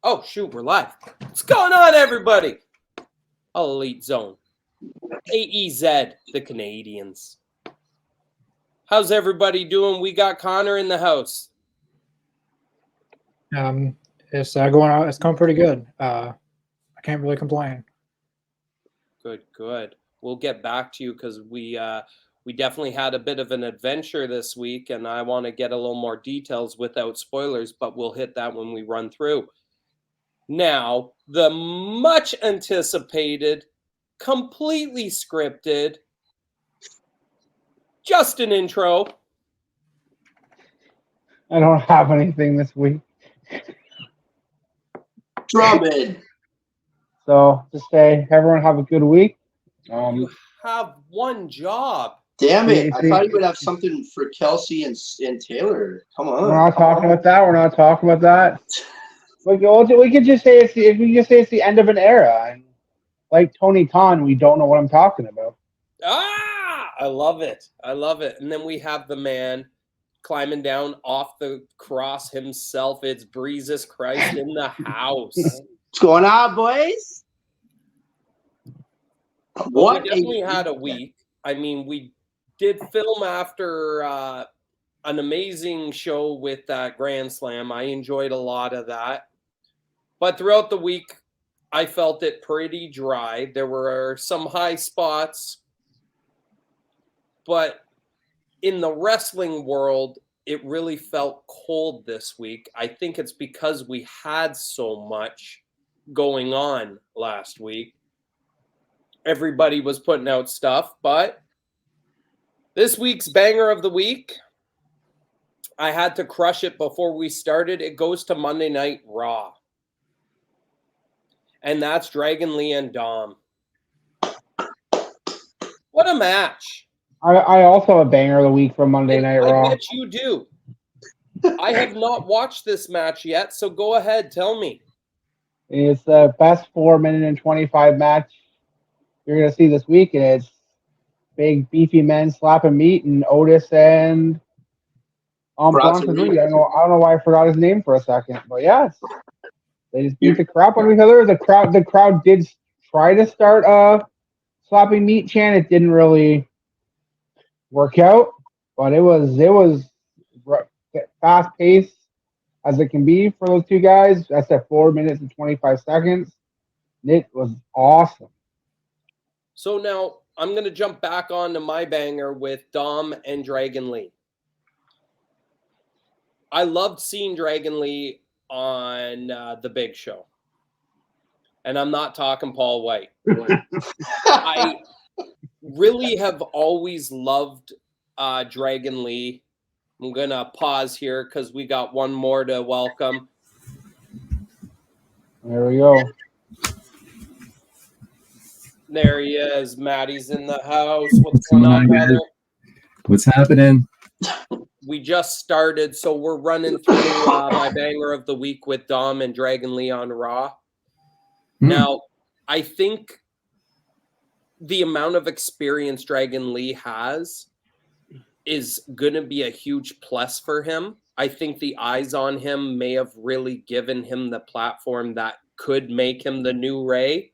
Oh, shoot, we're live. What's going on, everybody? Elite Zone. AEZ, the Canadians. How's everybody doing? We got Connor in the house. It's going out. It's going pretty good. I can't really complain. Good. We'll get back to you because we definitely had a bit of an adventure this week, and I want to get a little more details without spoilers, but we'll hit that when we run through. Now, the much anticipated, completely scripted, just an intro. I don't have anything this week. Drummond. So just say everyone have a good week. You have one job. Damn it. I thought you would have something for Kelsey and Taylor. Come on. We're not talking about that. We could just say it's the end of an era. And like Tony Khan, we don't know what I'm talking about. I love it. And then we have the man climbing down off the cross himself. It's Jesus Christ in the house. What's going on, boys? What? We definitely had a week. I mean, we did film after an amazing show with that Grand Slam. I enjoyed a lot of that. But throughout the week, I felt it pretty dry. There were some high spots. But in the wrestling world, it really felt cold this week. I think it's because we had so much going on last week. Everybody was putting out stuff, but this week's banger of the week, I had to crush it before we started. It goes to Monday Night Raw. And that's Dragon Lee and Dom. What a match. I also have a banger of the week from Monday Night Raw. I bet you do. I have not watched this match yet, so go ahead, tell me. It's the best 4-minute and 25 match you're going to see this week, and it's big, beefy men slapping meat, and Otis and Bronson Reed. I don't know why I forgot his name for a second, but yes, they just beat the crap out of each other. The crowd did try to start a slapping meat chant. It didn't really work out, but it was fast paced as it can be for those two guys. That's at 4 minutes and 25 seconds. It was awesome. So now I'm going to jump back onto my banger with Dom and Dragon Lee. I loved seeing Dragon Lee on The Big Show. And I'm not talking Paul White. I really have always loved Dragon Lee. I'm going to pause here because we got one more to welcome. There we go. There he is. Maddie's in the house. What's going on, brother? What's happening? We just started, so we're running through my banger of the week with Dom and Dragon Lee on Raw. Now, I think the amount of experience Dragon Lee has is going to be a huge plus for him. I think the eyes on him may have really given him the platform that could make him the new Ray.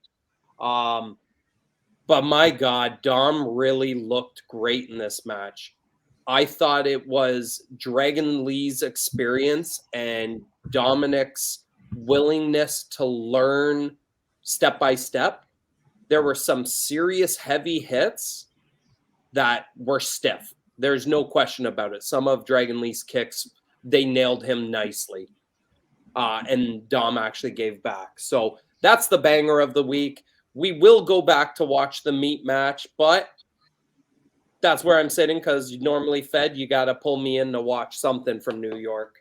But my God, Dom really looked great in this match. I thought it was Dragon Lee's experience and Dominic's willingness to learn step by step. There were some serious heavy hits that were stiff. There's no question about it. Some of Dragon Lee's kicks, they nailed him nicely. And Dom actually gave back. So that's the banger of the week. We will go back to watch the meat match, but that's where I'm sitting because normally Fed, you got to pull me in to watch something from New York.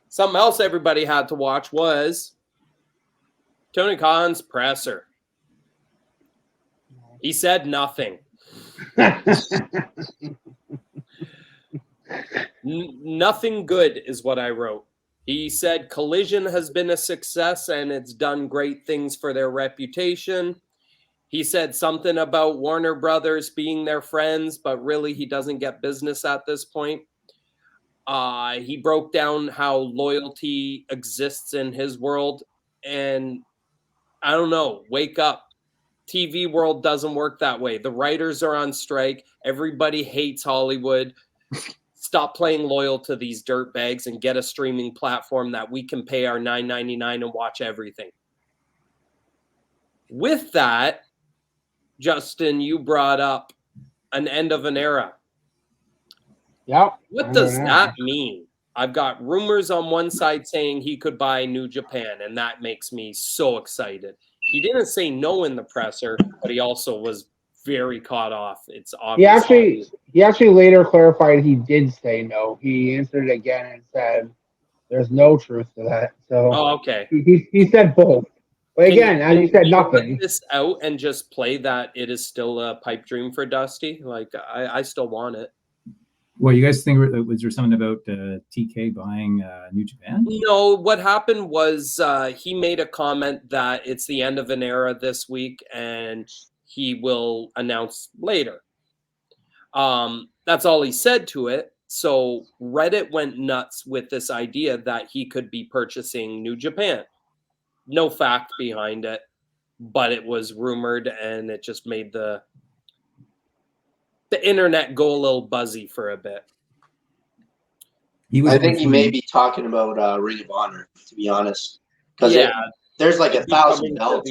Something else everybody had to watch was Tony Khan's presser. He said nothing. Nothing good is what I wrote. He said Collision has been a success and it's done great things for their reputation. He said something about Warner Brothers being their friends, but really he doesn't get business at this point. He broke down how loyalty exists in his world. And I don't know, wake up. TV world doesn't work that way. The writers are on strike. Everybody hates Hollywood. Stop playing loyal to these dirt bags and get a streaming platform that we can pay our $9.99 and watch everything. With that, Justin, you brought up an end of an era. Yep. What does that mean? I've got rumors on one side saying he could buy New Japan, and that makes me so excited. He didn't say no in the presser, but he also was very caught off. It's obvious. He actually later clarified he did say no. He answered it again and said there's no truth to that. So okay. He said both. But again, as you said, nothing. Put this out and just play that it is still a pipe dream for Dusty. Like I still want it. Well, you guys think was there something about TK buying New Japan? No, what happened was he made a comment that it's the end of an era this week and he will announce later. That's all he said to it. So Reddit went nuts with this idea that he could be purchasing New Japan. No fact behind it, but it was rumored and it just made the internet go a little buzzy for a bit. I think he may be talking about Ring of Honor, to be honest, because there's like 1,000 belts.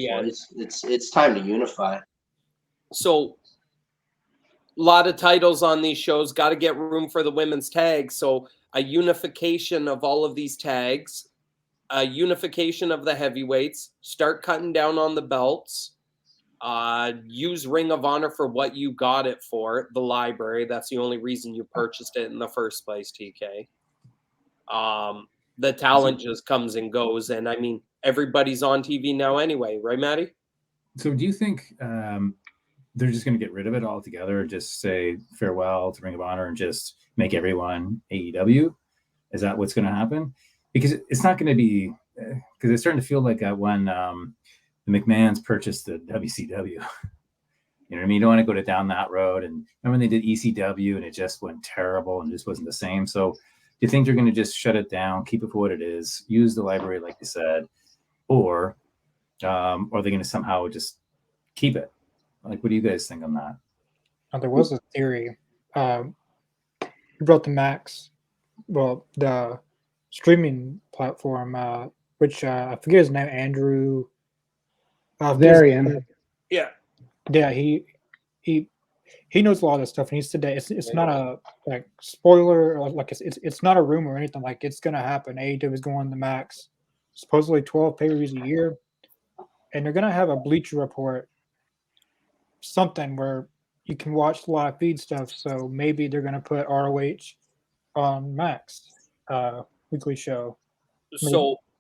It's time to unify. So a lot of titles on these shows, got to get room for the women's tag. So a unification of all of these tags, a unification of the heavyweights, start cutting down on the belts. Use Ring of Honor for what you got it for, the library. That's the only reason you purchased it in the first place, TK. The talent just comes and goes, and I mean, everybody's on TV now anyway, right, Maddie? So do you think they're just going to get rid of it altogether, just say farewell to Ring of Honor and just make everyone AEW? Is that what's going to happen? Because it's not going to be, because it's starting to feel like when the McMahons purchased the WCW. You know what I mean? You don't want to go down that road. And remember when they did ECW and it just went terrible and just wasn't the same. So do you think they're going to just shut it down, keep it for what it is, use the library like you said, or are they going to somehow just keep it? Like, what do you guys think on that? There was a theory. You brought the Max, well, the streaming platform, which I forget his name, Andrew. Varian. Yeah. Yeah, he knows a lot of this stuff, and he said that it's not a like spoiler, or like it's not a rumor or anything. Like it's gonna happen. AEW is going to Max, supposedly 12 pay-per-views a year, and they're gonna have a Bleacher Report, something where you can watch live feed stuff. So maybe they're gonna put ROH on Max weekly show.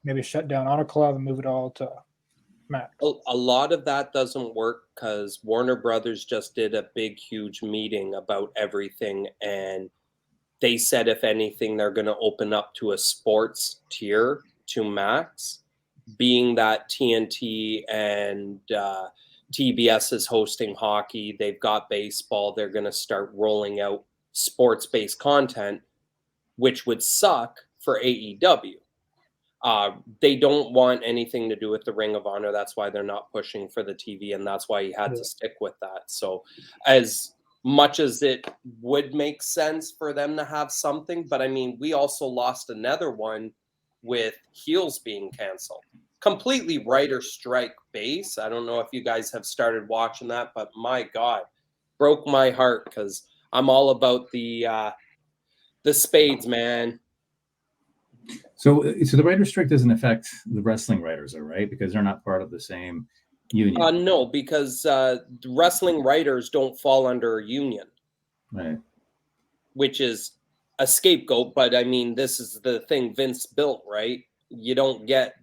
Maybe shut down Honor Club and move it all to Max. A lot of that doesn't work because Warner Brothers just did a big, huge meeting about everything. And they said, if anything, they're going to open up to a sports tier to Max, being that TNT and TBS is hosting hockey. They've got baseball. They're going to start rolling out sports-based content, which would suck for AEW. They don't want anything to do with the Ring of Honor. That's why they're not pushing for the TV, and that's why he had to stick with that. So as much as it would make sense for them to have something, but I mean, we also lost another one with Heels being canceled. Completely writer strike base. I don't know if you guys have started watching that, but my God, broke my heart because I'm all about the spades, man. So the writer's strike doesn't affect the wrestling writers, right? Because they're not part of the same union. No, because wrestling writers don't fall under a union. Right. Which is a scapegoat, but I mean, this is the thing Vince built, right? You don't get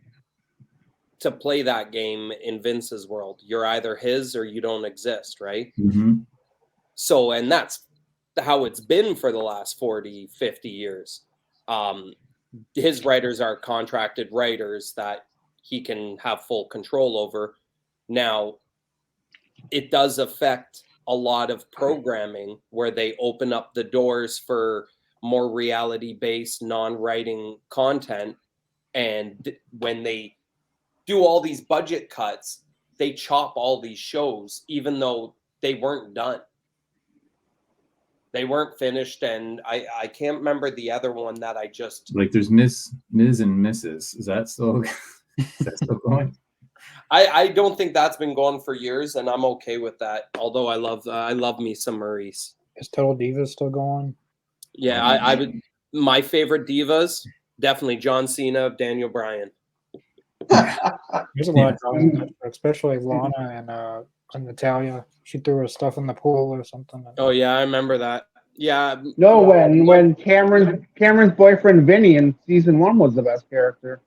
to play that game in Vince's world. You're either his or you don't exist, right? Mm-hmm. So, and that's how it's been for the last 40, 50 years. His writers are contracted writers that he can have full control over. Now, it does affect a lot of programming where they open up the doors for more reality-based, non-writing content. And when they do all these budget cuts, they chop all these shows, even though they weren't done. They weren't finished, and I can't remember the other one that I just... Like there's Ms. and Mrs. Is that still going? I don't think that's been going for years, and I'm okay with that. Although I love me some Maurice. Is Total Divas still going? Yeah, I would. My favorite divas, definitely John Cena, Daniel Bryan. There's a lot of drama, especially Lana and Natalia. She threw her stuff in the pool or something. Oh yeah, I remember that. Yeah. No, when Cameron's boyfriend Vinny in season 1 was the best character.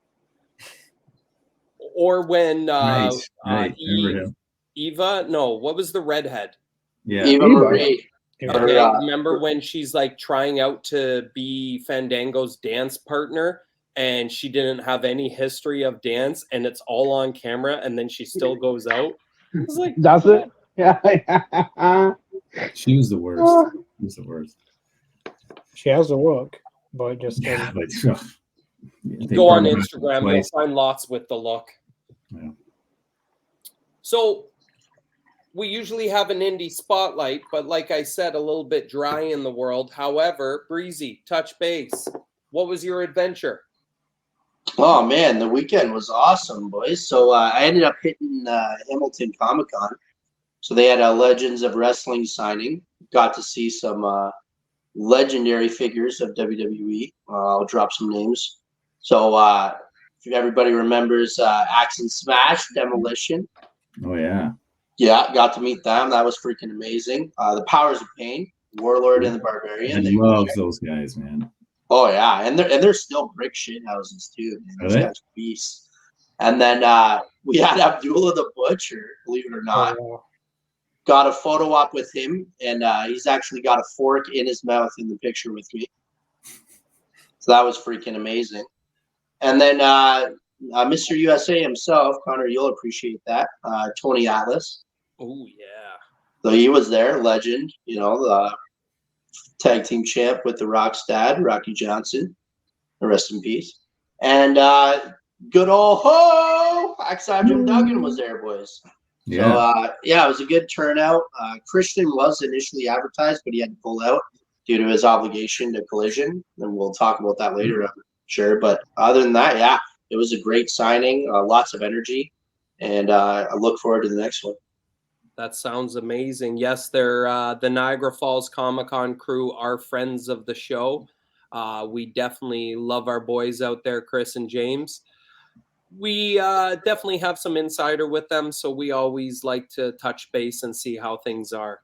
Or when Right. Eva, no, what was the redhead? Yeah. Eva Marie. Okay, remember when she's like trying out to be Fandango's dance partner, and she didn't have any history of dance, and it's all on camera, and then she still goes out? It's like, does it? Yeah. She was the worst. She was the worst. She has a look, but just Go on Instagram, you'll find lots with the look. Yeah. So we usually have an indie spotlight, but like I said, a little bit dry in the world. However, Breezy, touch base. What was your adventure? Oh man, the weekend was awesome, boys. So I ended up hitting Hamilton Comic-Con. So they had a Legends of Wrestling signing. Got to see some legendary figures of WWE. I'll drop some names. So if everybody remembers Axe and Smash, Demolition. Oh yeah. Yeah, got to meet them. That was freaking amazing. The Powers of Pain, Warlord and the Barbarian. I love those guys, man. Oh yeah, and they're still brick shit houses too. Man. Those guys are beasts. And then we had Abdullah the Butcher, believe it or not. Got a photo op with him, and he's actually got a fork in his mouth in the picture with me. So that was freaking amazing. And then Mr. USA himself, Connor, you'll appreciate that. Tony Atlas. Oh yeah. So he was there, legend. You know, the tag team champ with the Rock's dad, Rocky Johnson. Rest in peace. And good old Jim Duggan was there, boys. Yeah. So, it was a good turnout. Christian was initially advertised, but he had to pull out due to his obligation to Collision. And we'll talk about that later, I'm sure. But other than that, yeah, it was a great signing, lots of energy. And I look forward to the next one. That sounds amazing. Yes, they're the Niagara Falls Comic-Con crew are friends of the show. We definitely love our boys out there, Chris and James. We definitely have some insider with them, so we always like to touch base and see how things are.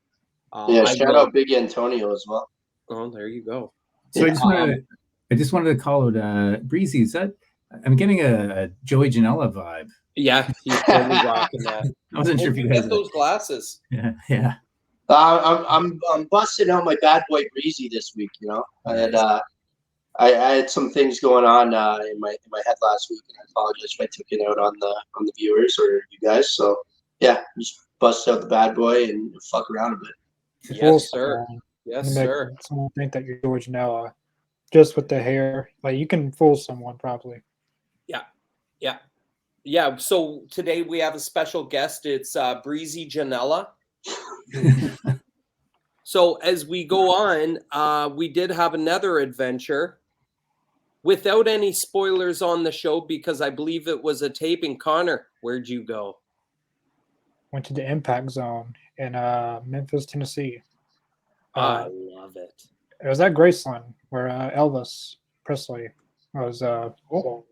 Shout out Big Antonio as well. Oh, there you go. So I just wanted to call out Breezy. Is that I'm getting a Joey Janela vibe. Yeah, he's totally rocking that. I wasn't sure if you guys get those glasses. Yeah. I'm busting out my bad boy Breezy this week. You know, I had some things going on in my head last week, and I apologize if I took it out on the viewers or you guys. So yeah, just bust out the bad boy and fuck around a bit. Yes, sir. Yes, sir. Someone think that you're George Nella, just with the hair. Like you can fool someone probably. Yeah. So today we have a special guest. It's Breezy Janela. So as we go on, we did have another adventure without any spoilers on the show because I believe it was a taping. Connor, where'd you go? Went to the Impact Zone in Memphis, Tennessee. I love it. It was at Graceland where Elvis Presley was. All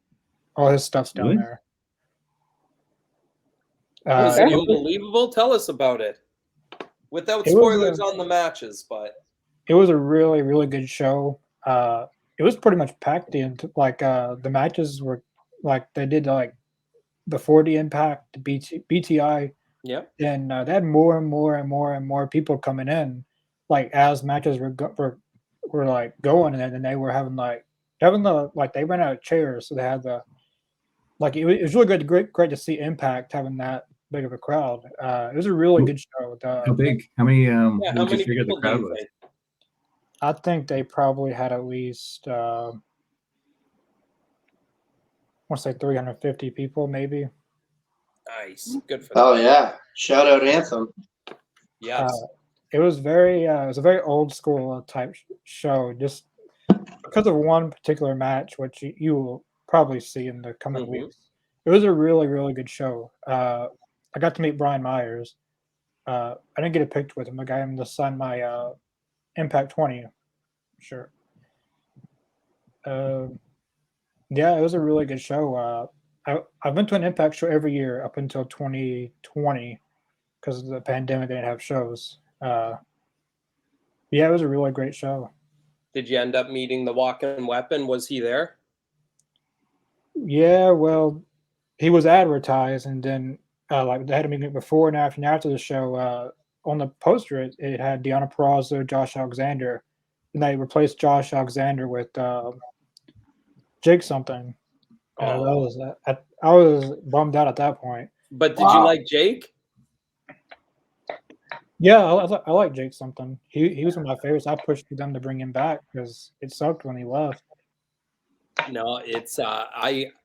his stuff's down there. Was it unbelievable? Tell us about it. Without spoilers on the matches, but it was a really, really good show. It was pretty much packed in. Like the matches were like they did like the 40 Impact, the BTI. Yep. And they had more and more and more and more people coming in, like as matches were like going, and then they were having the they ran out of chairs, so they had the it was really good, great to see Impact having that big of a crowd. It was a really good show. How big? How many? how many people the crowd was? I think they probably had at least, I want to say 350 people, maybe. Nice. Good for them. Oh yeah, shout out Anthem. Yes. It was it was a very old school type show, just because of one particular match, which you will probably see in the coming Mhm. weeks. It was a really, really good show. I got to meet Brian Myers. I didn't get a picture with him. I got him to sign my Impact 20 shirt. Yeah, it was a really good show. I went to an Impact show every year up until 2020 because of the pandemic. They didn't have shows. Yeah, it was a really great show. Did you end up meeting the walking weapon? Was he there? Yeah, well, he was advertised, and then like they had a meeting before and after the show. On the poster, it had Deanna Purrazzo, Josh Alexander, and they replaced Josh Alexander with Jake something. Oh. I was bummed out at that point. But did you like Jake? Yeah, I like Jake something. He was one of my favorites. I pushed for them to bring him back because it sucked when he left. No, it's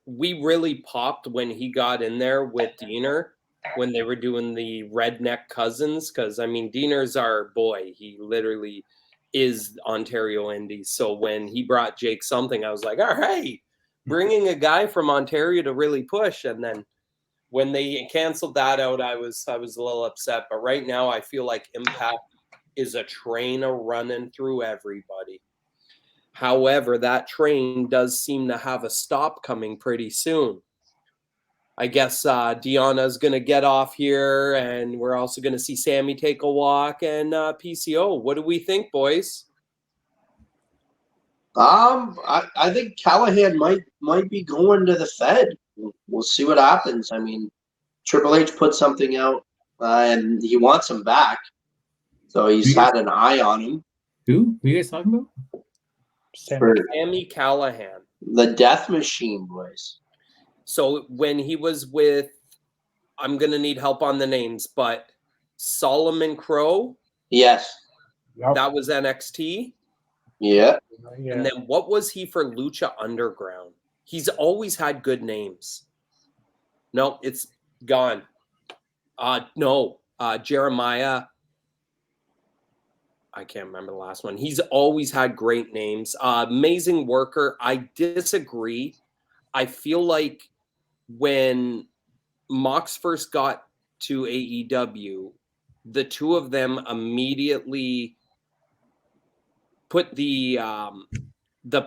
we really popped when he got in there with Diener when they were doing the redneck cousins, because I mean Diener's our boy. He literally is Ontario Indies. So when he brought Jake something, I was like, all right, bringing a guy from Ontario to really push. And then when they canceled that out, I was a little upset. But right now I feel like Impact is a train running through everybody. However, that train does seem to have a stop coming pretty soon. I guess Deanna's going to get off here, and we're also going to see Sammy take a walk and PCO. What do we think, boys? I think Callahan might be going to the Fed. We'll see what happens. I mean, Triple H put something out, and he wants him back. So he's had an eye on him. Who are you guys talking about? Sammy Callahan. The Death Machine, boys. So when he was with, I'm going to need help on the names, but Solomon Crow? Yes. Yep. That was NXT? Yeah. And then what was he for Lucha Underground? He's always had good names. No, it's gone. Jeremiah. I can't remember the last one. He's always had great names. Amazing worker. I disagree. I feel like when Mox first got to AEW, the two of them immediately put the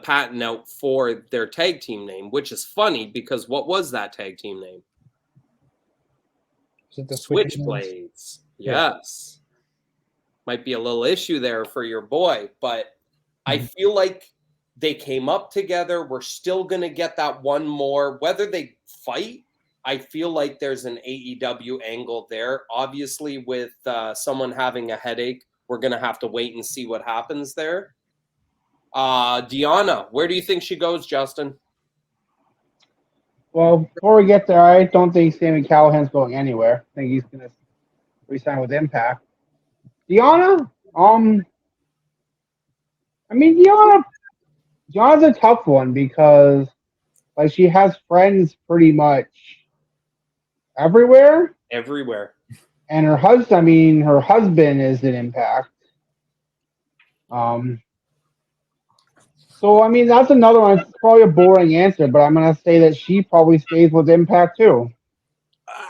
patent out for their tag team name, which is funny because what was that tag team name? Is it the Switchblades? Yes. Might be a little issue there for your boy, but I feel like they came up together. We're still going to get that one more. Whether they fight, I feel like there's an AEW angle there. Obviously, with someone having a headache, we're going to have to wait and see what happens there. Deanna, where do you think she goes, Justin? Well, before we get there, I don't think Sammy Callahan's going anywhere. I think he's going to re-sign with Impact. Deanna, Deanna's a tough one because, like, she has friends pretty much everywhere. Everywhere. And her husband is an Impact. So, that's another one. It's probably a boring answer, but I'm going to say that she probably stays with Impact too.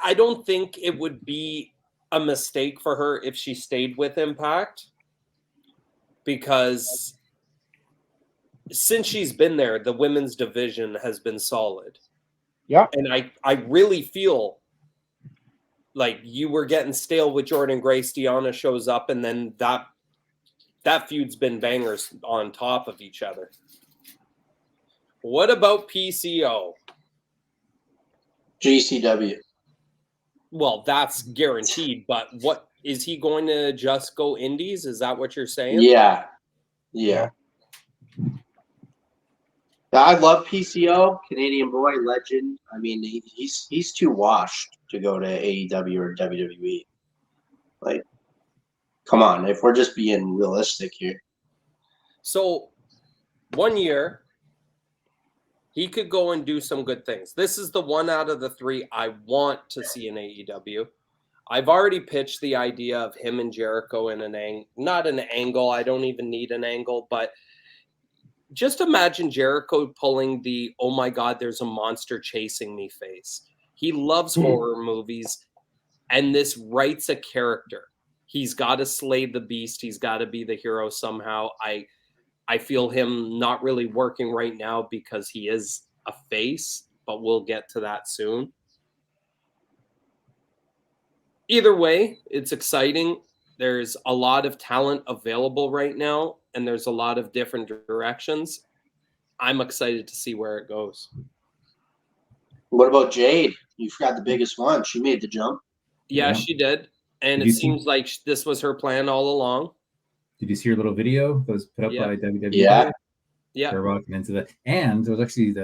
I don't think it would be a mistake for her if she stayed with Impact, because since she's been there, the women's division has been solid. Yeah. And I really feel like you were getting stale with Jordan Grace. Deanna shows up, and then that feud's been bangers on top of each other. What about PCO? GCW. Well, that's guaranteed, but what is he going to just go indies? Is that what you're saying? Yeah. I love PCO, Canadian boy, legend. I mean, he's too washed to go to AEW or WWE. Like, come on, if we're just being realistic here. So 1 year, he could go and do some good things. This is the one out of the three I want to see in AEW. I've already pitched the idea of him and Jericho in not an angle. I don't even need an angle, but just imagine Jericho pulling the, oh my God, there's a monster chasing me face. He loves horror movies, and this writes a character. He's got to slay the beast. He's got to be the hero somehow. I feel him not really working right now because he is a face, but we'll get to that soon. Either way, it's exciting. There's a lot of talent available right now, and there's a lot of different directions. I'm excited to see where it goes. What about Jade? You forgot the biggest one. She made the jump. Yeah, she did. And it seems like this was her plan all along. Did you see your little video that was put up by WWE? Yeah. Yeah. They're rocking into that. And there was actually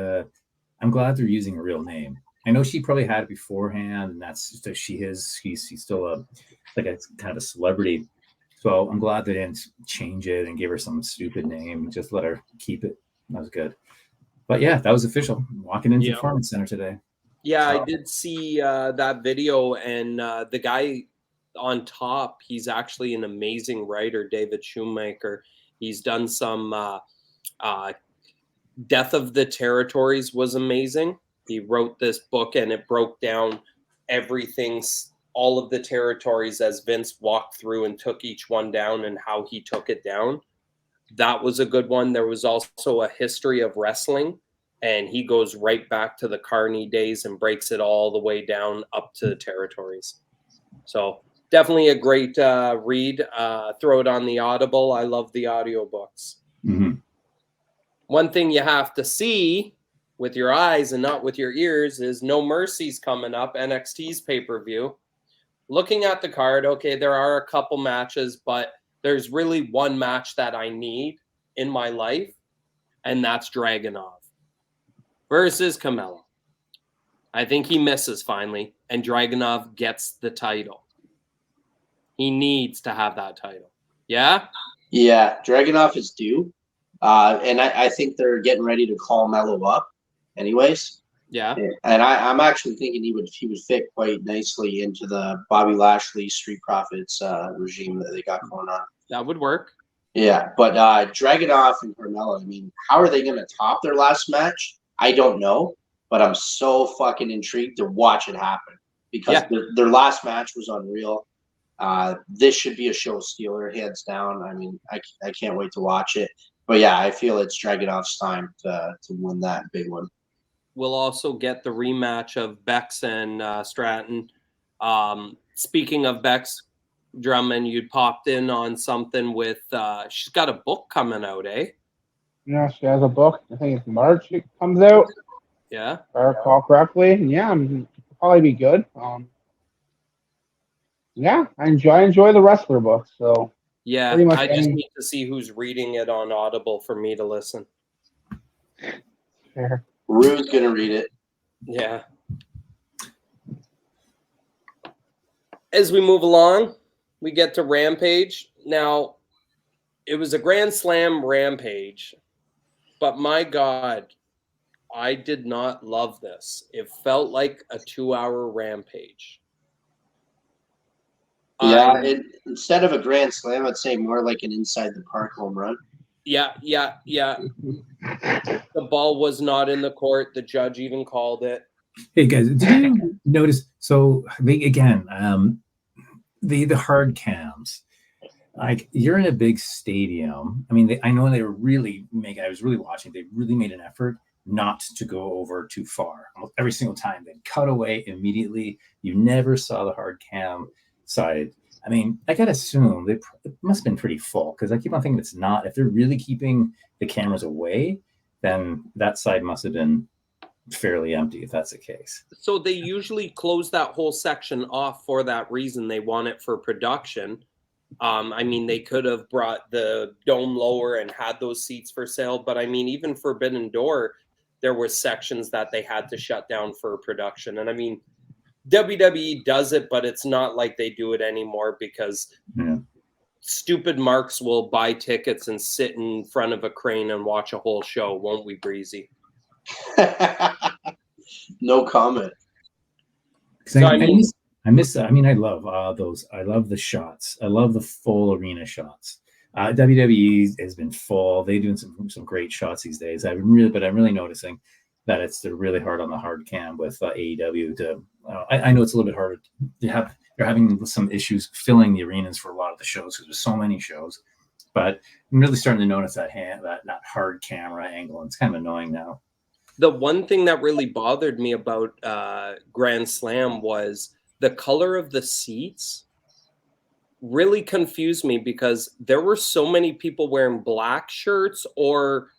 I'm glad they're using a real name. I know she probably had it beforehand, and that's just she's still a kind of a celebrity. So I'm glad they didn't change it and give her some stupid name. Just let her keep it. That was good. But yeah, that was official. Walking into the Performance Center today. Yeah, I did see that video, and the guy on top, he's actually an amazing writer, David Shoemaker. He's done some Death of the Territories was amazing. He wrote this book, and it broke down everything, all of the territories as Vince walked through and took each one down and how he took it down. That was a good one. There was also a history of wrestling, and he goes right back to the Carney days and breaks it all the way down up to the territories. So definitely a great read. Throw it on the Audible. I love the audiobooks. Mm-hmm. One thing you have to see with your eyes and not with your ears is No Mercy's coming up, NXT's pay-per-view. Looking at the card, okay, there are a couple matches, but there's really one match that I need in my life, and that's Dragunov versus Camelo. I think he misses finally, and Dragunov gets the title. He needs to have that title. Yeah? Yeah, Dragunov is due. And I think they're getting ready to call Melo up anyways. Yeah. And I'm actually thinking he would fit quite nicely into the Bobby Lashley Street Profits regime that they got going on. That would work. Yeah, but Dragunov and Carmella, I mean, how are they going to top their last match? I don't know, but I'm so fucking intrigued to watch it happen because their last match was unreal. This should be a show stealer, hands down. I mean, I can't wait to watch it. But yeah, I feel it's Dragunov's time to win that big one. We'll also get the rematch of Bex and Stratton. Speaking of Bex, Drummond, you popped in on something with she's got a book coming out, eh? Yeah, she has a book. I think it's March it comes out. Yeah. If I recall correctly. Yeah, it'll probably be good. Yeah, I enjoy the wrestler book. So yeah, I just need to see who's reading it on Audible for me to listen. Fair. Rue's gonna read it. Yeah. As we move along, we get to Rampage. Now, it was a Grand Slam Rampage, but my God, I did not love this. It felt like a 2-hour Rampage. Yeah, instead of a Grand Slam, I'd say more like an inside the park home run. Yeah. The ball was not in the court. The judge even called it. Hey guys, did you notice? So again, the hard cams. Like you're in a big stadium. I mean, I know they were really I was really watching. They really made an effort not to go over too far. Almost every single time they'd cut away immediately. You never saw the hard cam side. I mean, I gotta assume it must have been pretty full because I keep on thinking it's not. If they're really keeping the cameras away, then that side must have been fairly empty if that's the case. So they usually close that whole section off for that reason. They want it for production. I mean, they could have brought the dome lower and had those seats for sale, but I mean, even Forbidden Door, there were sections that they had to shut down for production. And I mean, WWE does it, but it's not like they do it anymore because stupid marks will buy tickets and sit in front of a crane and watch a whole show, won't we, Breezy? No comment. So, I miss. I mean, I love those. I love the shots. I love the full arena shots. WWE has been full. They're doing some great shots these days. I'm really noticing that they're really hard on the hard cam with AEW. I know it's a little bit harder. They're having some issues filling the arenas for a lot of the shows because there's so many shows. But I'm really starting to notice that hard camera angle. And it's kind of annoying now. the one thing that really bothered me about Grand Slam was the color of the seats. Really confused me because there were so many people wearing black shirts or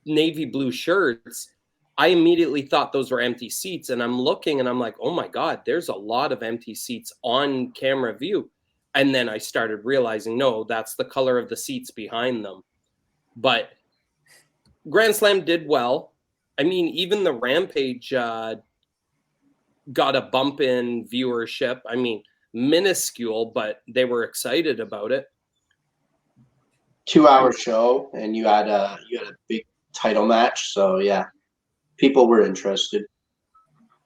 navy blue shirts. I immediately thought those were empty seats, and I'm looking and I'm like, oh my God, there's a lot of empty seats on camera view. And then I started realizing, no, that's the color of the seats behind them. But Grand Slam did well. I mean, even the Rampage got a bump in viewership. I mean, minuscule, but they were excited about it. 2-hour show, and you had a big title match, so yeah, people were interested.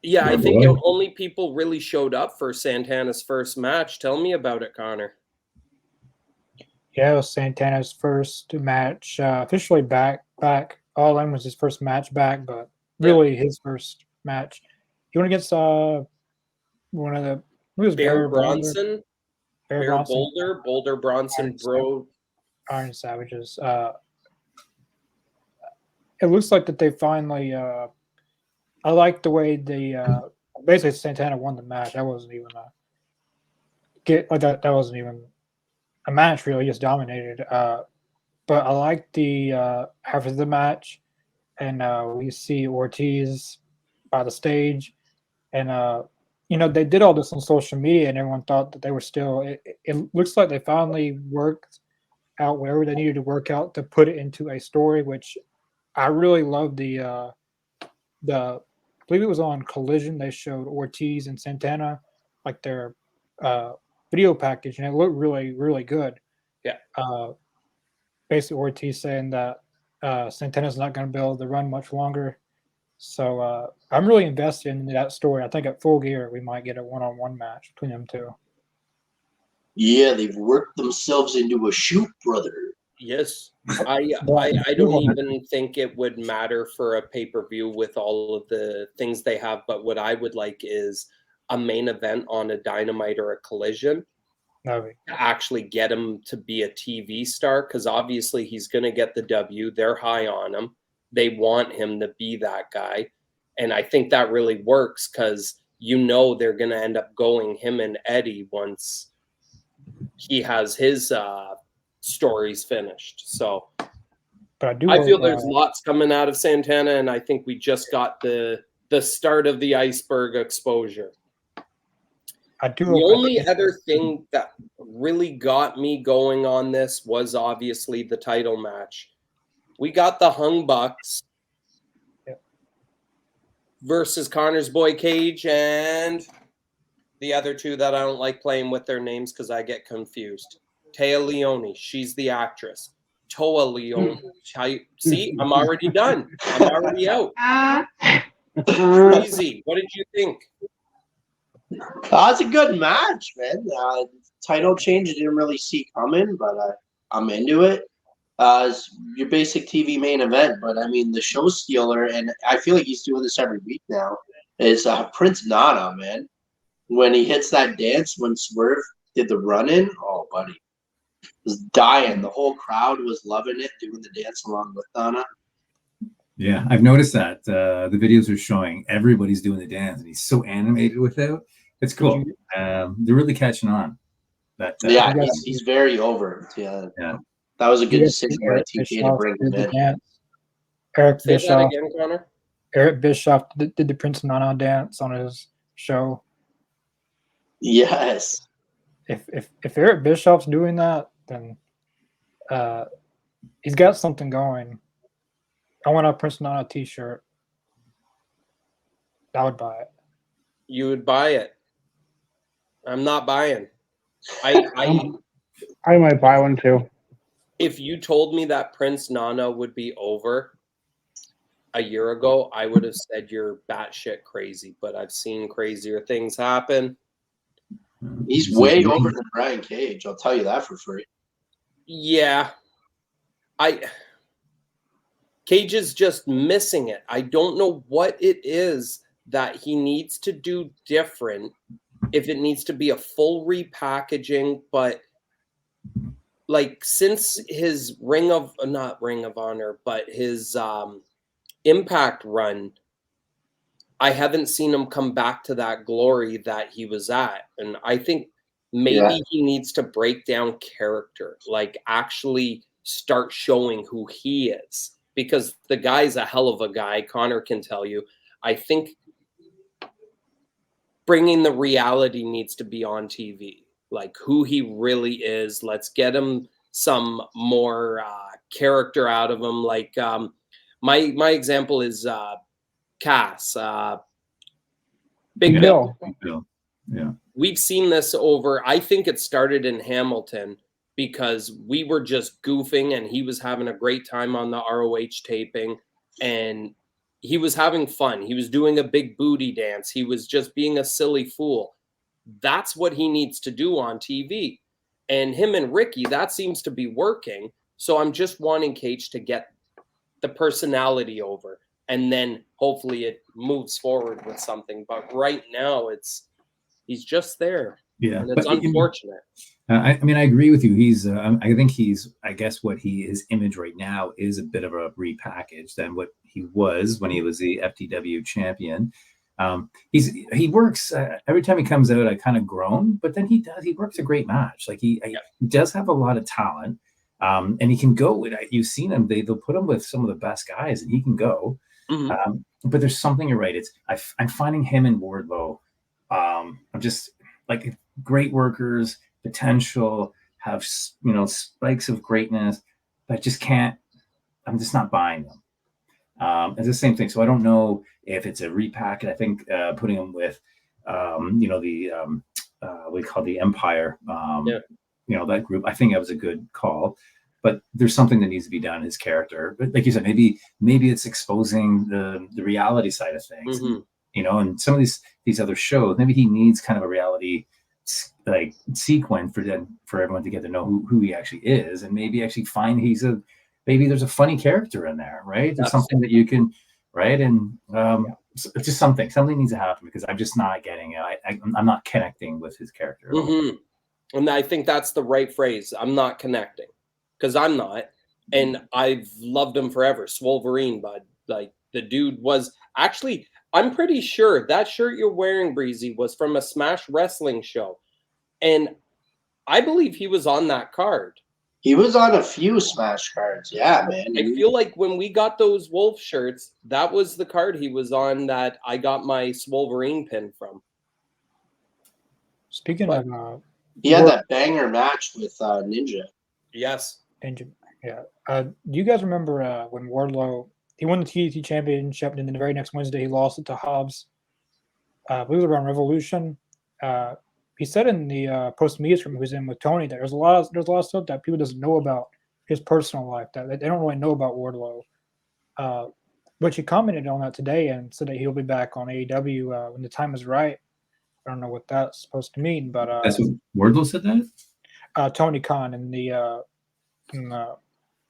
Yeah, I think only people really showed up for Santana's first match. Tell me about it, Connor. Yeah, it was Santana's first match, officially back. All In was his first match back, but really his first match. He went against one of the Bear Bronson, Bear Boulder Bronson, bro. Iron Savages. It looks like that they finally. I like the way basically Santana won the match. That wasn't even that wasn't even a match. Really, just dominated. But I like the after the match, and we see Ortiz by the stage, and they did all this on social media, and everyone thought that they were still. It looks like they finally worked out wherever they needed to work out to put it into a story, which I really love. I believe it was on Collision. They showed Ortiz and Santana, like their video package, and it looked really, really good. Yeah. Basically, Ortiz saying that Santana's not going to be able to run much longer. So I'm really invested in that story. I think at Full Gear, we might get a one-on-one match between them two. Yeah, they've worked themselves into a shoot, brother. Yes. I don't even think it would matter for a pay-per-view with all of the things they have, but what I would like is a main event on a Dynamite or a Collision to actually get him to be a TV star, because obviously he's going to get the W. They're high on him. They want him to be that guy. And I think that really works because they're going to end up going him and Eddie once he has his stories finished. So but I feel there's lots coming out of Santana, and I think we just got the start of the iceberg exposure. The only other thing that really got me going on this was obviously the title match. We got the Hung Bucks versus Connor's boy Cage and the other two that I don't like playing with their names because I get confused. Téa Leoni, she's the actress. Toa Leoni. See, I'm already done. I'm already out. Easy. What did you think? It's a good match, man. Title change I didn't really see coming, but I'm into it. It's your basic TV main event, but I mean the show stealer, and I feel like he's doing this every week now, is Prince Nana, man. When he hits that dance when Swerve did the run-in, oh, buddy. Was dying. The whole crowd was loving it, doing the dance along with Nana. Yeah, I've noticed that. The videos are showing everybody's doing the dance, and he's so animated with it. It's cool. They're really catching on. He's very over. Yeah. That was a good decision by TK to bring him in. Say that again, Connor. Eric Bischoff did the Prince Nana dance on his show. Yes. If Eric Bischoff's doing that, then he's got something going. I want a Prince Nana t-shirt. I would buy it. You would buy it. I'm not buying. I might buy one too. If you told me that Prince Nana would be over a year ago, I would have said you're batshit crazy. But I've seen crazier things happen. He's way over than Brian Cage. I'll tell you that for free. Yeah, Cage is just missing it. I don't know what it is that he needs to do different. If it needs to be a full repackaging, but like since his not Ring of Honor, but his Impact run, I haven't seen him come back to that glory that he was at. And I think maybe he needs to break down character, like actually start showing who he is, because the guy's a hell of a guy. Connor can tell you. I think bringing the reality needs to be on TV, like who he really is. Let's get him some more character out of him. Like my example is Cass, Big Bill. Yeah. We've seen this over, I think it started in Hamilton because we were just goofing and he was having a great time on the ROH taping and he was having fun. He was doing a big booty dance. He was just being a silly fool. That's what he needs to do on TV. And him and Ricky, that seems to be working. So I'm just wanting Cage to get the personality over. And then hopefully it moves forward with something. But right now he's just there. Yeah. And it's unfortunate. I mean, I agree with you. I think I guess his image right now is a bit of a repackage than what he was when he was the FTW champion. He works every time he comes out, I kind of groan, but then he works a great match. Like he does have a lot of talent. And he can go. You've seen him. They'll put him with some of the best guys, and he can go. Mm-hmm. But there's something. You're right. I'm finding him and Wardlow. I'm just like great workers, potential, have spikes of greatness, but just can't. I'm just not buying them. It's the same thing. So I don't know if it's a repack. I think putting them with, we call the Empire. That group. I think that was a good call. But there's something that needs to be done in his character. But like you said, maybe it's exposing the reality side of things. Mm-hmm. And some of these other shows, maybe he needs kind of a reality like sequence for everyone to get to know who he actually is, and maybe actually find maybe there's a funny character in there, right? There's something that you can, right? And it's just something needs to happen because I'm just not getting it. I'm not connecting with his character. Mm-hmm. And I think that's the right phrase. I'm not connecting. Because I'm not, and I've loved him forever. Swolverine, bud. Like the dude was actually. I'm pretty sure that shirt you're wearing, Breezy, was from a Smash Wrestling show, and I believe he was on that card. He was on a few Smash cards, yeah, man. I feel like when we got those Wolf shirts, that was the card he was on that I got my Swolverine pin from. Speaking of, he had that banger match with Ninja. Yes. Yeah. Do you guys remember when Wardlow he won the TNT Championship and then the very next Wednesday he lost it to Hobbs? I believe it was around Revolution. He said in the post media stream he was in with Tony that there's a lot of stuff that people doesn't know about his personal life that they don't really know about Wardlow. But he commented on that today and said that he'll be back on AEW when the time is right. I don't know what that's supposed to mean, but that's what Wardlow said that. Tony Khan in the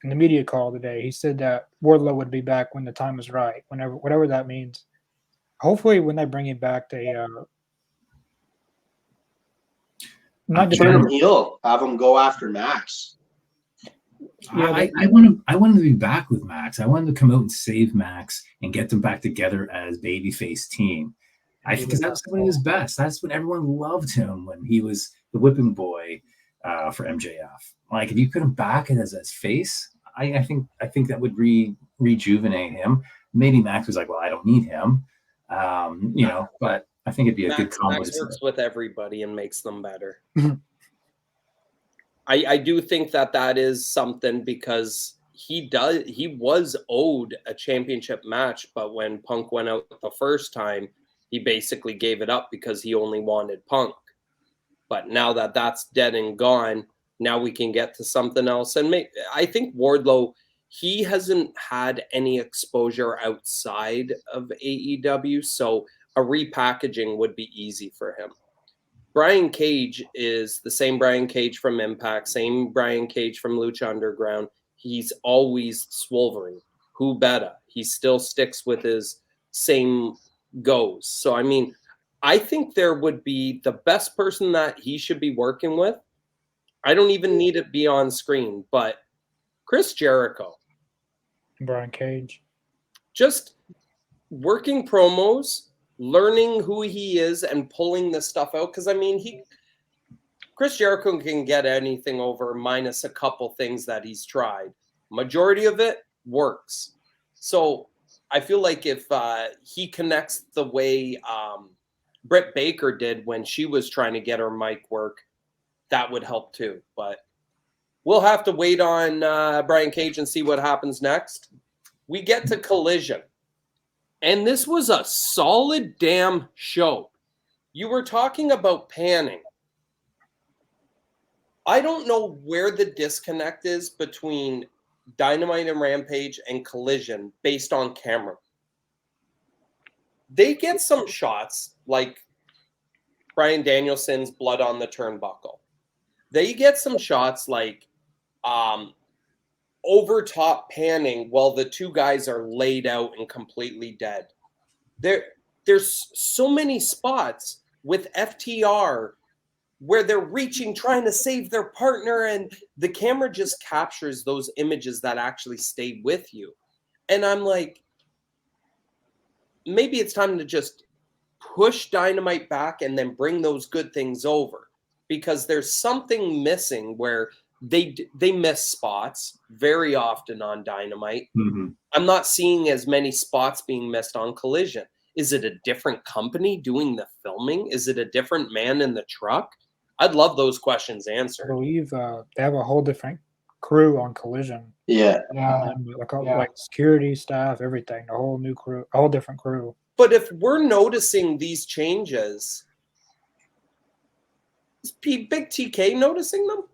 media call today, he said that Wardlow would be back when the time is right, whatever that means. Hopefully, when they bring him back, they not just turn him heel, have him go after Max. Yeah, I want him to be back with Max. I want him to come out and save Max and get them back together as babyface team. I think that's when he was best. That's when everyone loved him, when he was the whipping boy for MJF. Like if you put him back as his face, I think that would rejuvenate him. Maybe Max was like, well, I don't need him, but I think it'd be a good combo. Max works with everybody and makes them better. I do think that is something because he was owed a championship match, but when Punk went out the first time, he basically gave it up because he only wanted Punk. But now that that's dead and gone, Now we can get to something else. And I think Wardlow, he hasn't had any exposure outside of AEW, so a repackaging would be easy for him. Brian Cage is the same Brian Cage from Impact, same Brian Cage from Lucha Underground. He's always Swolverine. Who better? He still sticks with his same goes. So, I mean, I think there would be the best person that he should be working with. I don't even need it be on screen, but Chris Jericho. Brian Cage. Just working promos, learning who he is and pulling this stuff out. Because, I mean, Chris Jericho can get anything over minus a couple things that he's tried. Majority of it works. So I feel like if he connects the way Britt Baker did when she was trying to get her mic work, that would help too. But we'll have to wait on Brian Cage and see what happens next. We get to Collision. And this was a solid damn show. You were talking about panning. I don't know where the disconnect is between Dynamite and Rampage and Collision based on camera. They get some shots like Bryan Danielson's blood on the turnbuckle. They get some shots like over top panning while the two guys are laid out and completely dead. There's so many spots with FTR where they're reaching, trying to save their partner, and the camera just captures those images that actually stay with you. And I'm like, maybe it's time to just push Dynamite back and then bring those good things over, because there's something missing where they miss spots very often on Dynamite. Mm-hmm. I'm not seeing as many spots being missed on Collision. Is it a different company doing the filming? Is it a different man in the truck? I'd love those questions answered. I believe they have a whole different crew on Collision. Yeah. Like security staff, everything. A whole new crew, a whole different crew. But if we're noticing these changes, is Big TK noticing them?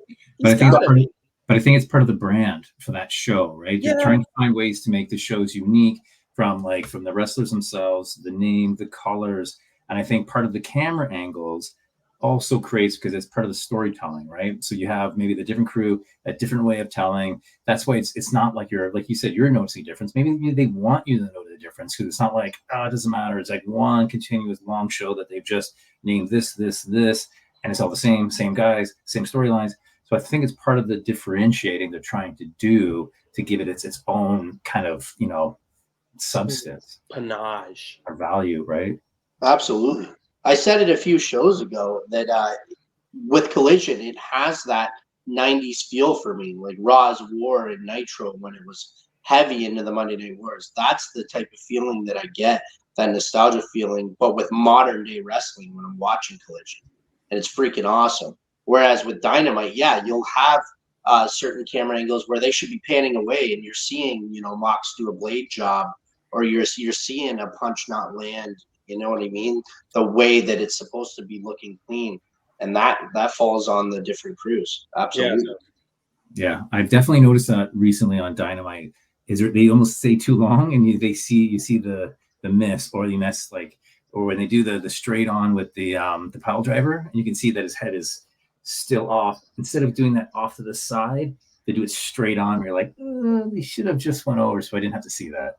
But I think it's part of the brand for that show, right? Yeah. You're trying to find ways to make the shows unique from the wrestlers themselves, the name, the colors, and I think part of the camera angles also creates, because it's part of the storytelling, right? So you have maybe the different crew, a different way of telling. That's why it's not like you said, you're noticing a difference. Maybe they want you to know the difference, because it's not like, it doesn't matter. It's like one continuous long show that they've just named this, and it's all the same guys, same storylines. So I think it's part of the differentiating they're trying to do to give it its own kind of, substance, panache, or value, right? Absolutely. I said it a few shows ago that with Collision, it has that 90s feel for me, like Raw's War and Nitro when it was heavy into the Monday Night Wars. That's the type of feeling that I get, that nostalgia feeling, but with modern day wrestling when I'm watching Collision. And it's freaking awesome. Whereas with Dynamite, yeah, you'll have certain camera angles where they should be panning away and you're seeing, Mox do a blade job, or you're seeing a punch not land. You know what I mean? The way that it's supposed to be looking clean. And that falls on the different crews. Absolutely. Yeah, I've definitely noticed that recently on Dynamite. They almost stay too long, and you see the miss, or the miss, or when they do the straight on with the pile driver, and you can see that his head is still off. Instead of doing that off to the side, they do it straight on. You're like, they should have just went over, so I didn't have to see that.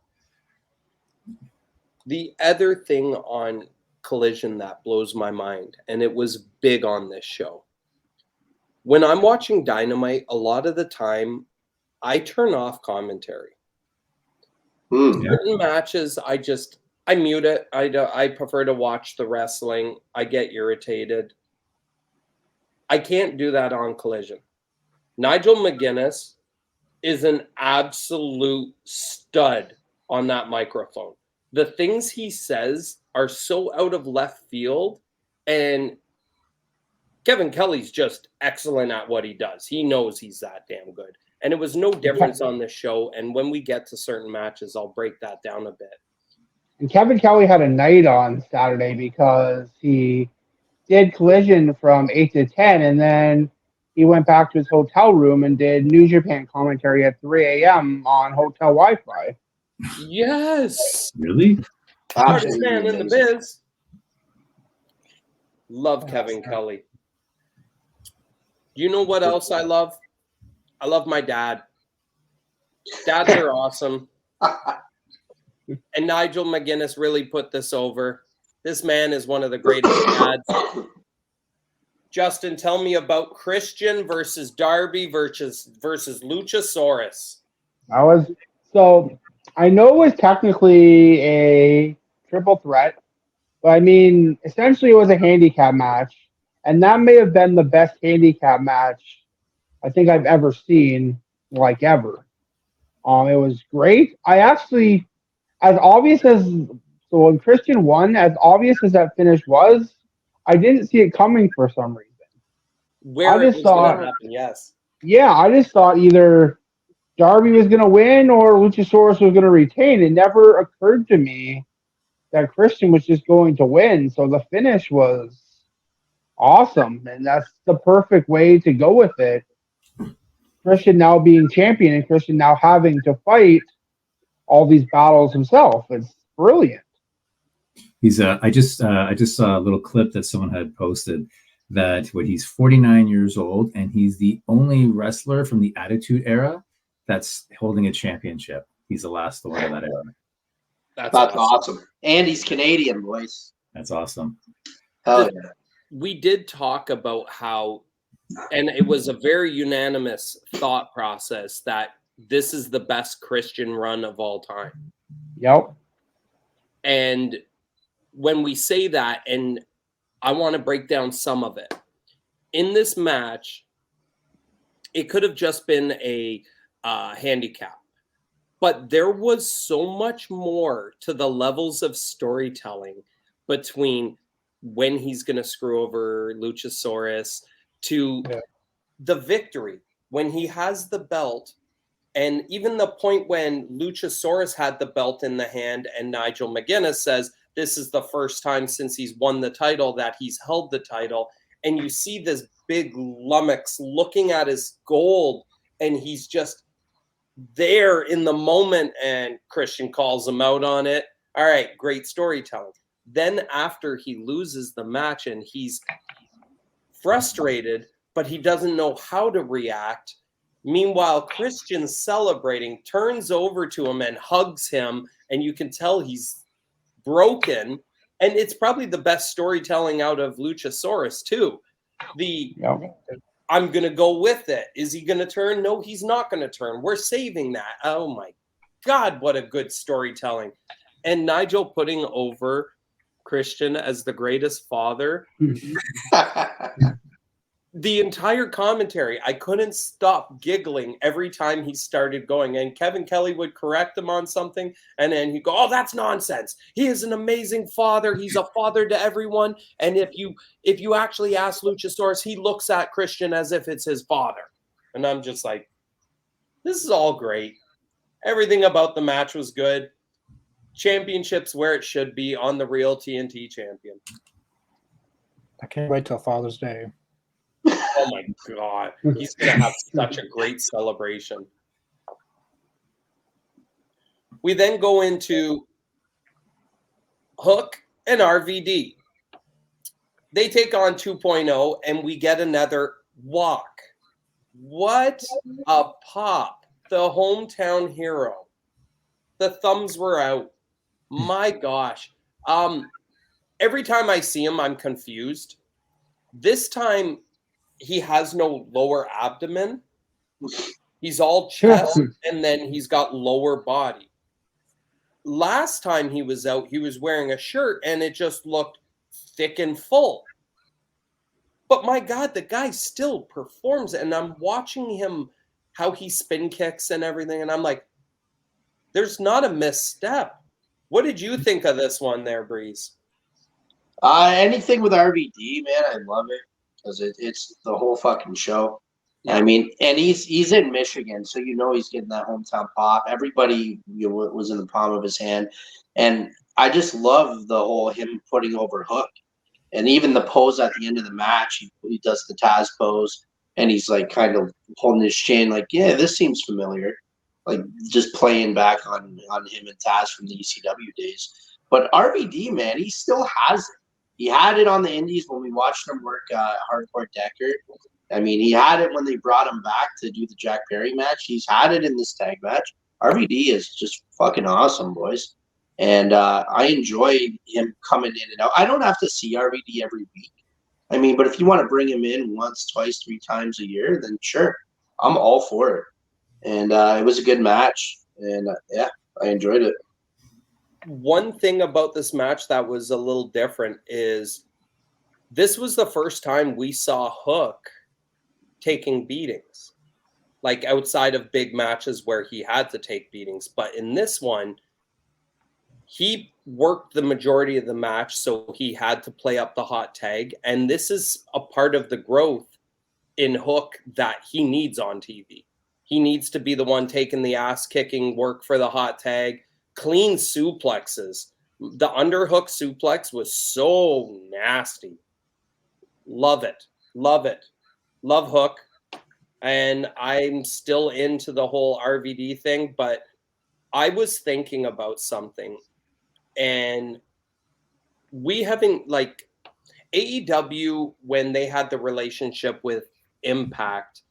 The other thing on Collision that blows my mind, and it was big on this show. When I'm watching Dynamite, a lot of the time, I turn off commentary. Certain matches, I mute it. I prefer to watch the wrestling. I get irritated. I can't do that on Collision. Nigel McGuinness is an absolute stud on that microphone. The things he says are so out of left field, and Kevin Kelly's just excellent at what he does. He knows he's that damn good. And it was no difference on this show. And when we get to certain matches, I'll break that down a bit. And Kevin Kelly had a night on Saturday because he did Collision from 8 to 10, and then he went back to his hotel room and did New Japan commentary at 3 a.m. on hotel Wi-Fi. Yes. Really? Hardest Absolutely man in the amazing. biz. Love Kevin Kelly. You know what else I love? I love my dad. Dads are awesome. And Nigel McGuinness really put this over. This man is one of the greatest dads. Justin, tell me about Christian versus Darby versus Luchasaurus. I know it was technically a triple threat, but I mean, essentially it was a handicap match, and that may have been the best handicap match I think I've ever seen, like ever. It was great. I actually, as obvious as when Christian won, as obvious as that finish was, I didn't see it coming for some reason. Where it was going to happen, yes. Yeah, I just thought either Darby was going to win or Luchasaurus was going to retain. It never occurred to me that Christian was just going to win. So the finish was awesome, and that's the perfect way to go with it. Christian now being champion and Christian now having to fight all these battles himself. It's brilliant. I just saw a little clip that someone had posted that he's 49 years old and he's the only wrestler from the Attitude Era that's holding a championship. He's the last one of that era. That's awesome. And he's Canadian, boys. That's awesome. Hell yeah. We did talk about how, and it was a very unanimous thought process, that this is the best Christian run of all time. Yep. And when we say that, and I want to break down some of it. In this match, it could have just been a handicap. But there was so much more to the levels of storytelling between when he's going to screw over Luchasaurus to the victory, when he has the belt, and even the point when Luchasaurus had the belt in the hand and Nigel McGuinness says, this is the first time since he's won the title that he's held the title. And you see this big lummox looking at his gold, and he's just there in the moment, and Christian calls him out on it. All right, great storytelling. Then after he loses the match and he's frustrated, but he doesn't know how to react. Meanwhile, Christian's celebrating, turns over to him and hugs him, and you can tell he's broken. And it's probably the best storytelling out of Luchasaurus too. I'm going to go with it. Is he going to turn? No, he's not going to turn. We're saving that. Oh my God, what a good storytelling. And Nigel putting over Christian as the greatest father. The entire commentary, I couldn't stop giggling every time he started going. And Kevin Kelly would correct him on something, and then he'd go, oh, that's nonsense. He is an amazing father. He's a father to everyone. And if you actually ask Luchasaurus, he looks at Christian as if it's his father. And I'm just like, this is all great. Everything about the match was good. Championship's where it should be, on the real TNT champion. I can't wait till Father's Day. Oh my God. He's going to have such a great celebration. We then go into Hook and RVD. They take on 2.0, and we get another walk. What a pop. The hometown hero. The thumbs were out. My gosh. Every time I see him, I'm confused. This time, he has no lower abdomen. He's all chest, and then he's got lower body. Last time he was out, he was wearing a shirt, and it just looked thick and full. But my God, the guy still performs, and I'm watching him, how he spin kicks and everything, and I'm like, there's not a misstep. What did you think of this one there, Breeze? Anything with RVD, man, I love it. Because it's the whole fucking show. Yeah. I mean, and he's in Michigan, so you know he's getting that hometown pop. Everybody was in the palm of his hand. And I just love the whole him putting over Hook. And even the pose at the end of the match, he does the Taz pose. and he's like kind of holding his chin, like, yeah, this seems familiar, like just playing back on him and Taz from the ECW days. But RVD, man, he still has it. He had it on the Indies when we watched him work Hardcore Decker. I mean, he had it when they brought him back to do the Jack Perry match. He's had it in this tag match. RVD is just fucking awesome, boys. And I enjoy him coming in and out. I don't have to see RVD every week. I mean, but if you want to bring him in once, twice, 3 times a year, then sure. I'm all for it. And it was a good match. And yeah, I enjoyed it. One thing about this match that was a little different is this was the first time we saw Hook taking beatings, like outside of big matches where he had to take beatings. But in this one, he worked the majority of the match, so he had to play up the hot tag. And this is a part of the growth in Hook that he needs on TV. He needs to be the one taking the ass-kicking work for the hot tag. Clean suplexes. The underhook suplex was so nasty. Love it. Love it. Love Hook. And I'm still into the whole RVD thing, but I was thinking about something. And we haven't, like, AEW, when they had the relationship with Impact,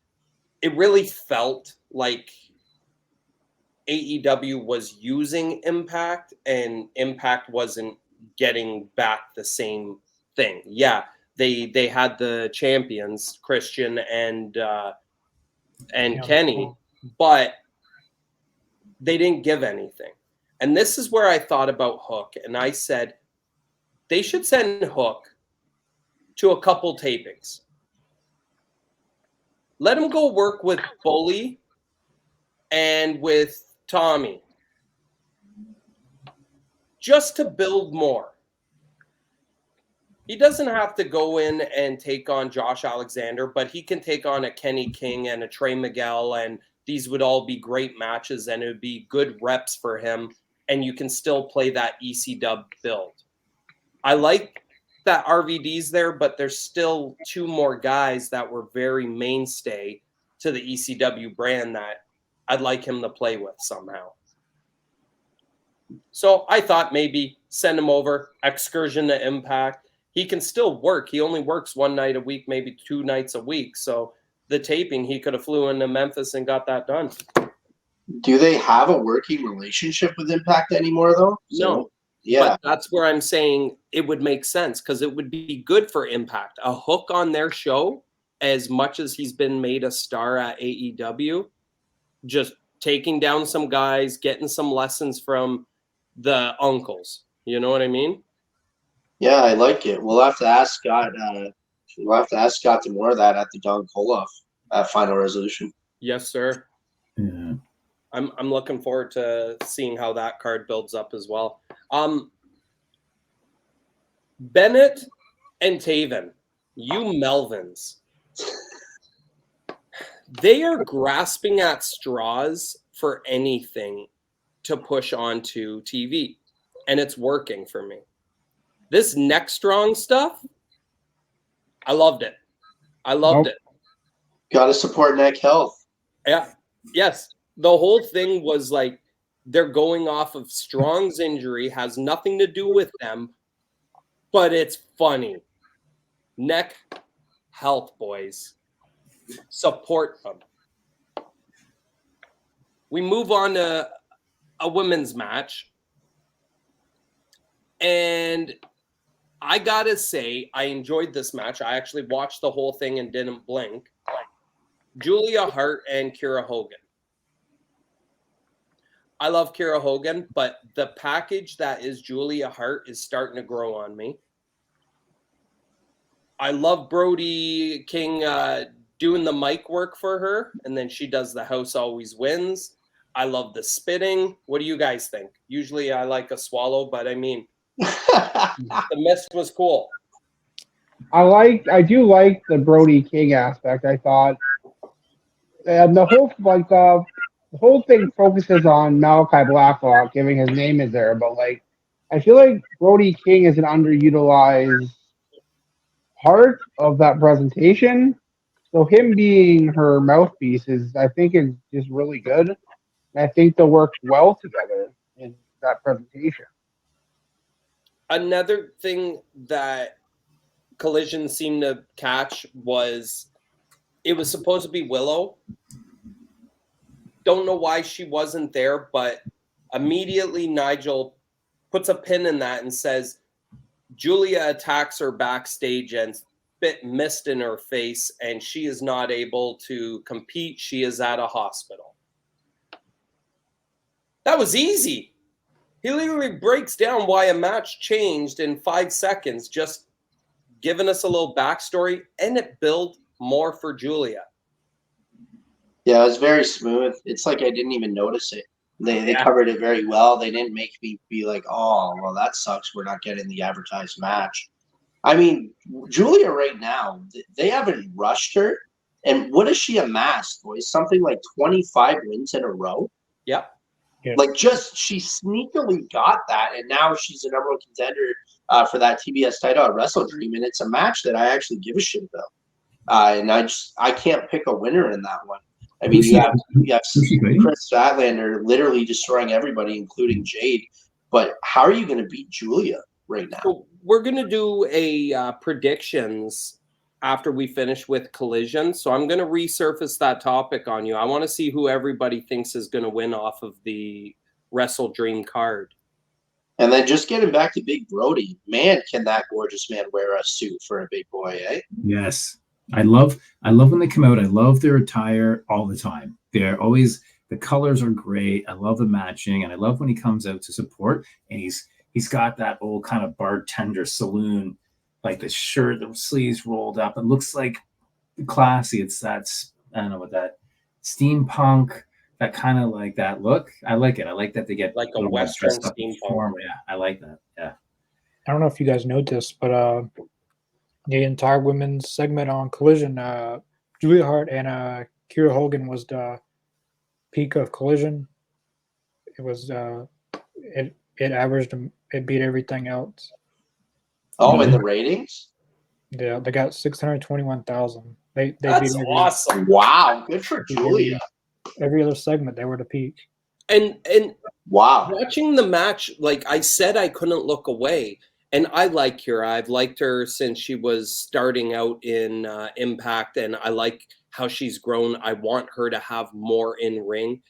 it really felt like AEW was using Impact and Impact wasn't getting back the same thing. Yeah, they had the champions, Christian and Kenny, but they didn't give anything. And this is where I thought about Hook, and I said they should send Hook to a couple tapings. Let him go work with Bully and with Tommy, just to build more. He doesn't have to go in and take on Josh Alexander, but he can take on a Kenny King and a Trey Miguel, and these would all be great matches, and it would be good reps for him, and you can still play that ECW build. I like that RVD's there, but there's still 2 more guys that were very mainstay to the ECW brand that I'd like him to play with somehow. So I thought maybe send him over, excursion to Impact. He can still work. He only works 1 night a week, maybe 2 nights a week. So the taping, he could have flew into Memphis and got that done. Do they have a working relationship with Impact anymore, though? No. Yeah. But that's where I'm saying it would make sense, because it would be good for Impact. A Hook on their show, as much as he's been made a star at AEW, just taking down some guys, getting some lessons from the uncles. You know what I mean? Yeah, I like it. We'll have to ask Scott. We'll have to ask Scott to more of that at the Don Koloff at Final Resolution. Yes, sir. Yeah. I'm looking forward to seeing how that card builds up as well. Bennett and Taven, you Melvins, they are grasping at straws for anything to push onto TV, and it's working for me. This Neck Strong stuff, I loved it. I loved it. Got to support neck health. Yeah. Yes. The whole thing was like they're going off of Strong's injury, has nothing to do with them, but it's funny. Neck health, boys. Support them. We move on to a women's match. And I got to say, I enjoyed this match. I actually watched the whole thing and didn't blink. Julia Hart and Kiera Hogan. I love Kiera Hogan, but the package that is Julia Hart is starting to grow on me. I love Brody King doing the mic work for her, and then she does the house always wins. I love the spitting. What do you guys think? Usually I like a swallow, but I mean, the mist was cool. I do like the Brody King aspect. I thought, and the whole thing focuses on Malachi Blacklock, giving his name is there, but like, I feel like Brody King is an underutilized part of that presentation. So him being her mouthpiece is just really good. And I think they'll work well together in that presentation. Another thing that Collision seemed to catch was it was supposed to be Willow. Don't know why she wasn't there, but immediately Nigel puts a pin in that and says Julia attacks her backstage and spit mist in her face, and she is not able to compete. She is at a hospital. That was easy. He literally breaks down why a match changed in 5 seconds, just giving us a little backstory, and it built more for Julia. Yeah, it was very smooth. It's like I didn't even notice it. They covered it very well. They didn't make me be like, oh, well, that sucks. We're not getting the advertised match. I mean, Julia right now, they haven't rushed her. And what has she amassed, boys? Something like 25 wins in a row? Yep. Yeah. Like, just she sneakily got that, and now she's the number one contender for that TBS title at Wrestle Dream, and it's a match that I actually give a shit about. And I can't pick a winner in that one. I mean, you have Chris Statlander literally destroying everybody, including Jade. But how are you going to beat Julia right now? So we're going to do a predictions after we finish with Collision. So I'm going to resurface that topic on you. I want to see who everybody thinks is going to win off of the Wrestle Dream card. And then just getting back to Big Brody, man, can that gorgeous man wear a suit for a big boy, eh? Yes. I love when they come out. I love their attire all the time. They're always, the colors are great. I love the matching, and I love when he comes out to support, and he's got that old kind of bartender saloon, like the shirt, the sleeves rolled up. It looks like classy. It's that, I don't know what that steampunk, that kind of like that look. I like it. I like that they get like a Western steampunk. Yeah, I like that. Yeah. I don't know if you guys know this, but the entire women's segment on Collision, Julia Hart and Kiera Hogan was the peak of Collision. It was it averaged, it beat everything else. Oh, in the ratings? Yeah, they got 621,000. They That's beat awesome. Wow, good for Julia. Every other segment, they were the peak. And wow, watching the match, like I said, I couldn't look away. And I like Kiera. I've liked her since she was starting out in Impact, and I like how she's grown. I want her to have more in ring.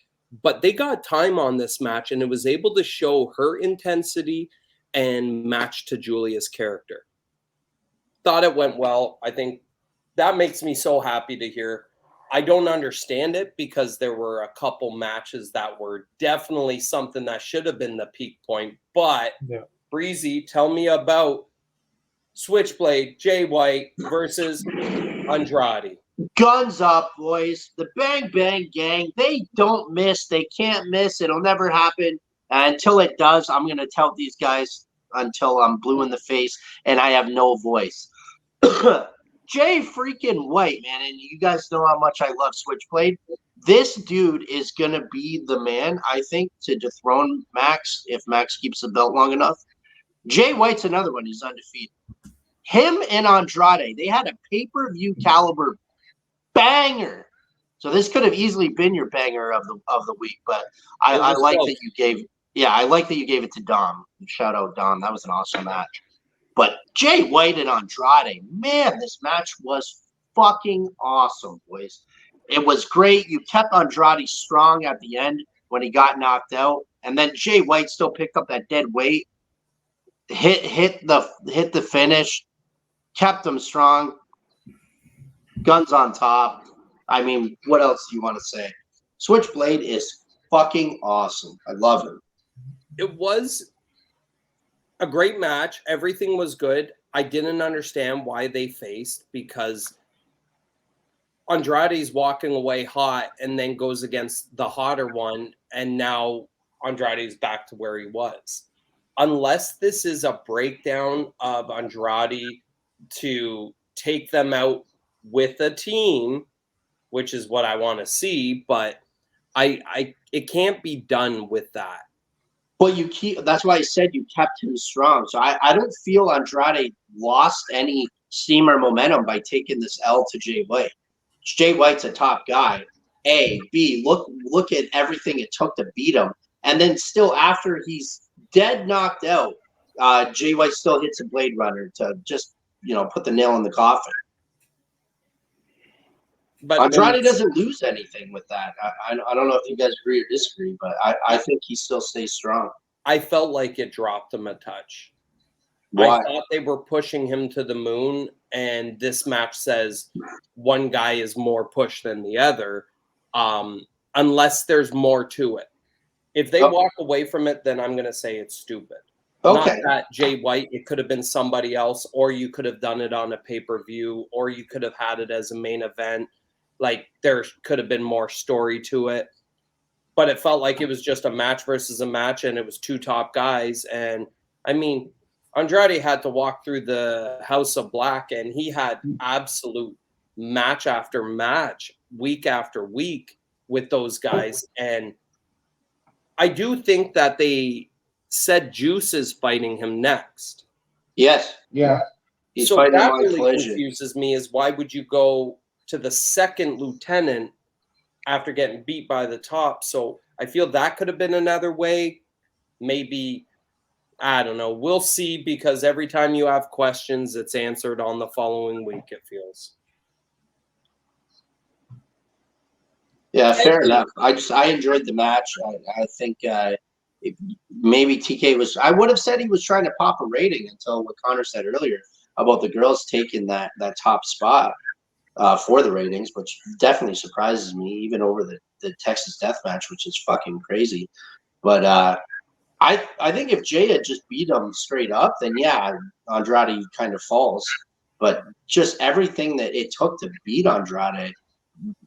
But they got time on this match, and it was able to show her intensity and match to Julia's character. Thought it went well. I think that makes me so happy to hear. I don't understand it because there were a couple matches that were definitely something that should have been the peak point. But yeah. Breezy, tell me about Switchblade, Jay White versus Andrade. Guns up, boys. The Bang Bang Gang, they don't miss. They can't miss. It'll never happen. Until it does, I'm going to tell these guys until I'm blue in the face and I have no voice. Jay freaking White, man, and you guys know how much I love Switchblade. This dude is going to be the man, I think, to dethrone Max if Max keeps the belt long enough. Jay White's another one who's undefeated. Him and Andrade, they had a pay-per-view caliber banger. So this could have easily been your banger of the week, but I like that you gave it to Dom. Shout out Dom. That was an awesome match. But Jay White and Andrade, man, this match was fucking awesome, boys. It was great. You kept Andrade strong at the end when he got knocked out, and then Jay White still picked up that dead weight, hit the finish, kept him strong. Guns on top. I mean, what else do you want to say? Switchblade is fucking awesome. I love him. It was a great match. Everything was good. I didn't understand why they faced because Andrade's walking away hot and then goes against the hotter one, and now Andrade's back to where he was. Unless this is a breakdown of Andrade to take them out with a team, which is what I want to see, but it can't be done with that. But that's why I said you kept him strong. So I don't feel Andrade lost any steam or momentum by taking this L to Jay White. Jay White's a top guy. A, B, look at everything it took to beat him. And then still after he's dead knocked out, Jay White still hits a Blade Runner to just, put the nail in the coffin. But Andrade doesn't lose anything with that. I don't know if you guys agree or disagree, but I think he still stays strong. I felt like it dropped him a touch. Why? I thought they were pushing him to the moon, and this match says one guy is more pushed than the other, unless there's more to it. If they walk away from it, then I'm going to say it's stupid. Okay. Not that Jay White, it could have been somebody else, or you could have done it on a pay-per-view, or you could have had it as a main event. Like, there could have been more story to it. But it felt like it was just a match versus a match, and it was two top guys. And, I mean, Andrade had to walk through the House of Black, and he had absolute match after match, week after week with those guys. And I do think that they said Juice is fighting him next. Yes. Yeah. He's so fighting that him on really Collision. confuses me, is why would you go to the second lieutenant after getting beat by the top? So I feel that could have been another way. Maybe, I don't know. We'll see, because every time you have questions, it's answered on the following week, it feels. Yeah, fair enough. I enjoyed the match. I think maybe TK was. I would have said he was trying to pop a rating until what Connor said earlier about the girls taking that top spot for the ratings, which definitely surprises me, even over the Texas Death Match, which is fucking crazy. But I think if Jay had just beat him straight up, then yeah, Andrade kind of falls. But just everything that it took to beat Andrade,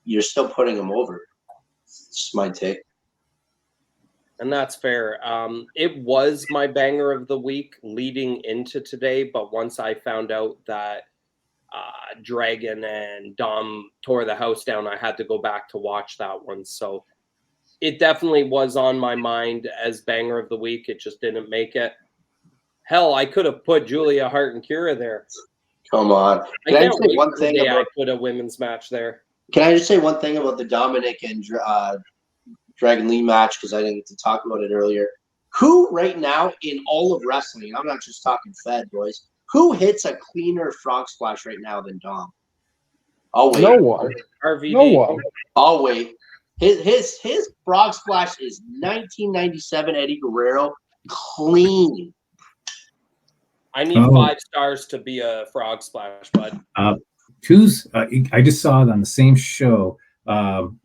you're still putting him over. It's just my take. And that's fair. It was my banger of the week leading into today, but once I found out that Dragon and Dom tore the house down, I had to go back to watch that one. So it definitely was on my mind as banger of the week. It just didn't make it. Hell, I could have put Julia Hart and Kira there. Come on. Can I say one thing about I put a women's match there? Can I just say one thing about the Dominic and Dragon Lee match, because I didn't get to talk about it earlier? Who right now in all of wrestling, I'm not just talking Fed, boys, who hits a cleaner frog splash right now than Dom? I'll wait. No one. RVD. No one. I'll wait. His frog splash is 1997 Eddie Guerrero clean. I need 5 stars to be a frog splash, bud. I just saw it on the same show.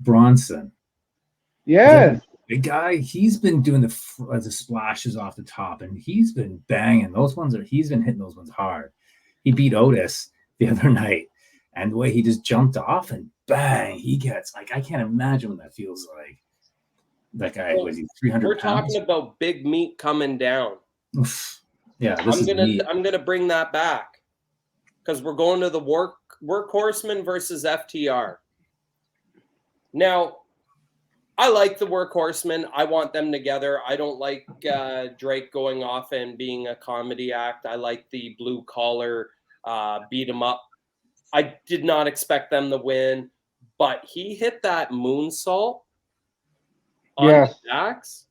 Bronson. Yes. The guy, he's been doing the splashes off the top, and he's been banging those ones. He's been hitting those ones hard. He beat Otis the other night, and the way he just jumped off and bang, he gets like, I can't imagine what that feels like. That guy, was he 300 We're pounds? talking about big meat coming down. Yeah, I'm gonna bring that back, because we're going to the Workhorsemen versus FTR. Now, I like the Workhorsemen. I want them together. I don't like Drake going off and being a comedy act. I like the blue collar beat 'em up. I did not expect them to win, but he hit that moonsault on Dax,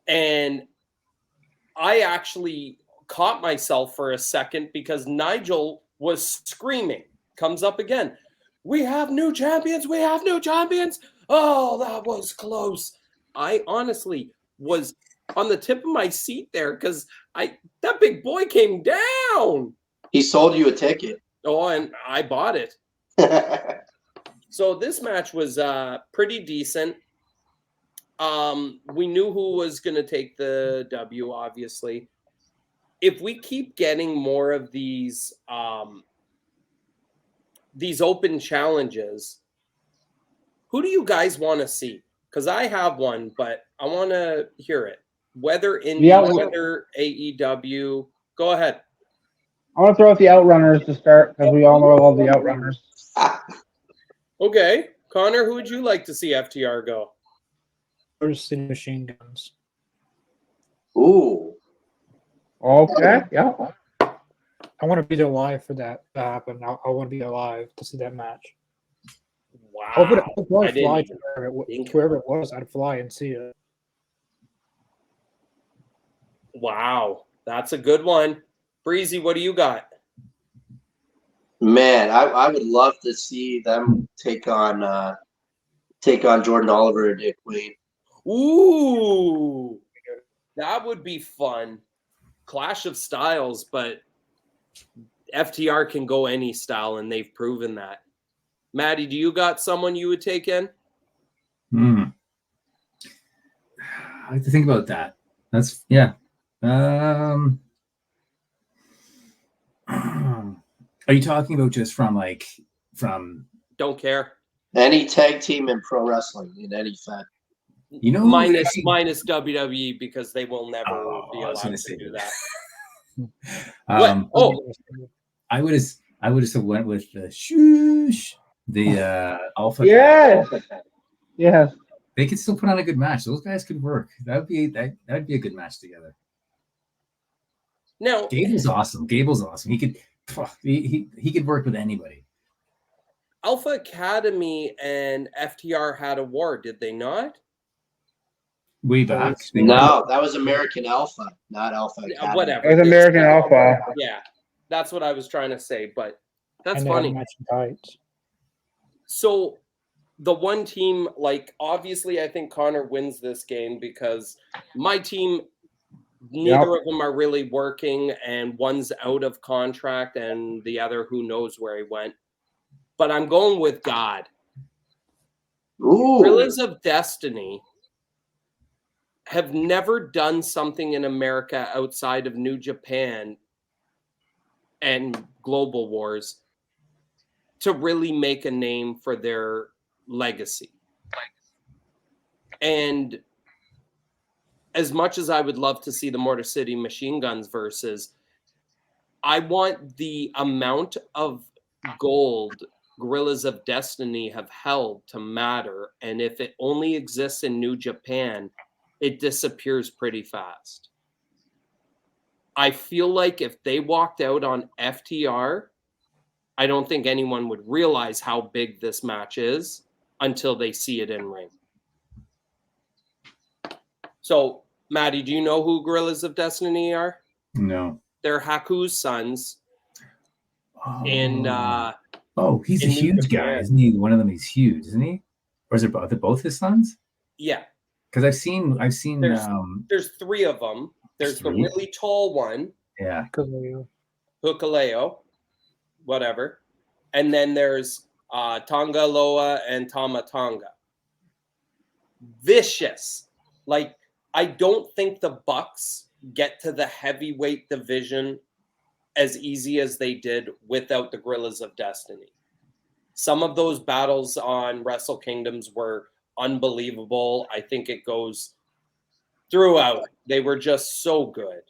and I actually caught myself for a second because Nigel was screaming. Comes up again. We have new champions. We have new champions. Oh, that was close. I honestly was on the tip of my seat there because that big boy came down. He sold you a ticket. Oh, and I bought it. So this match was pretty decent. We knew who was going to take the W, obviously. If we keep getting more of these open challenges, who do you guys want to see? Because I have one, but I want to hear it. Whether Indie, whether AEW. Go ahead. I want to throw out the Outrunners to start, because we all know all the Outrunners. Okay. Connor, who would you like to see FTR go? First City Machine Guns. Ooh. Okay, yeah. I want to be there live for that to happen. I want to be alive to see that match. I'd I fly didn't to think wherever it was. I'd fly and see it. Wow, that's a good one. Breezy, what do you got? Man, I would love to see them take on Jordan Oliver and Dick Wayne. Ooh, that would be fun. Clash of styles, but FTR can go any style, and they've proven that. Maddie, do you got someone you would take in? I have to think about that. That's yeah. Are you talking about just from Don't care. Any tag team in pro wrestling in any fact. Minus WWE because they will never be allowed to do that. I would have went with the shoosh, the Alpha. Yes. Yes. They could still put on a good match. Those guys could work. That'd be a good match together. Now, Gable's awesome. He could work with anybody. Alpha Academy and FTR had a war, did they not? Way back. No, that was American Alpha, not Alpha Academy. Whatever. It was American Alpha. Yeah, that's what I was trying to say, but that's And funny. matching tights. So the one team, like, obviously I think Connor wins this game because my team, neither of them are really working, and one's out of contract and the other, who knows where he went. But I'm going with God. Ooh. Gorillas of Destiny have never done something in America outside of New Japan and Global Wars to really make a name for their legacy. And as much as I would love to see the Motor City Machine Guns versus, I want the amount of gold Gorillas of Destiny have held to matter. And if it only exists in New Japan, it disappears pretty fast. I feel like if they walked out on FTR, I don't think anyone would realize how big this match is until they see it in ring. So, Maddie, do you know who Gorillas of Destiny are? No. They're Haku's sons. He's a huge guy, isn't he? One of them is huge, isn't he? Or is it both his sons? Yeah. Because I've seen. There's three of them. There's the really tall one. Yeah. Hukaleo, whatever. And then there's Tonga Loa and Tama Tonga. Vicious. Like, I don't think the Bucks get to the heavyweight division as easy as they did without the Gorillas of Destiny. Some of those battles on Wrestle Kingdoms were unbelievable. I think it goes throughout. They were just so good.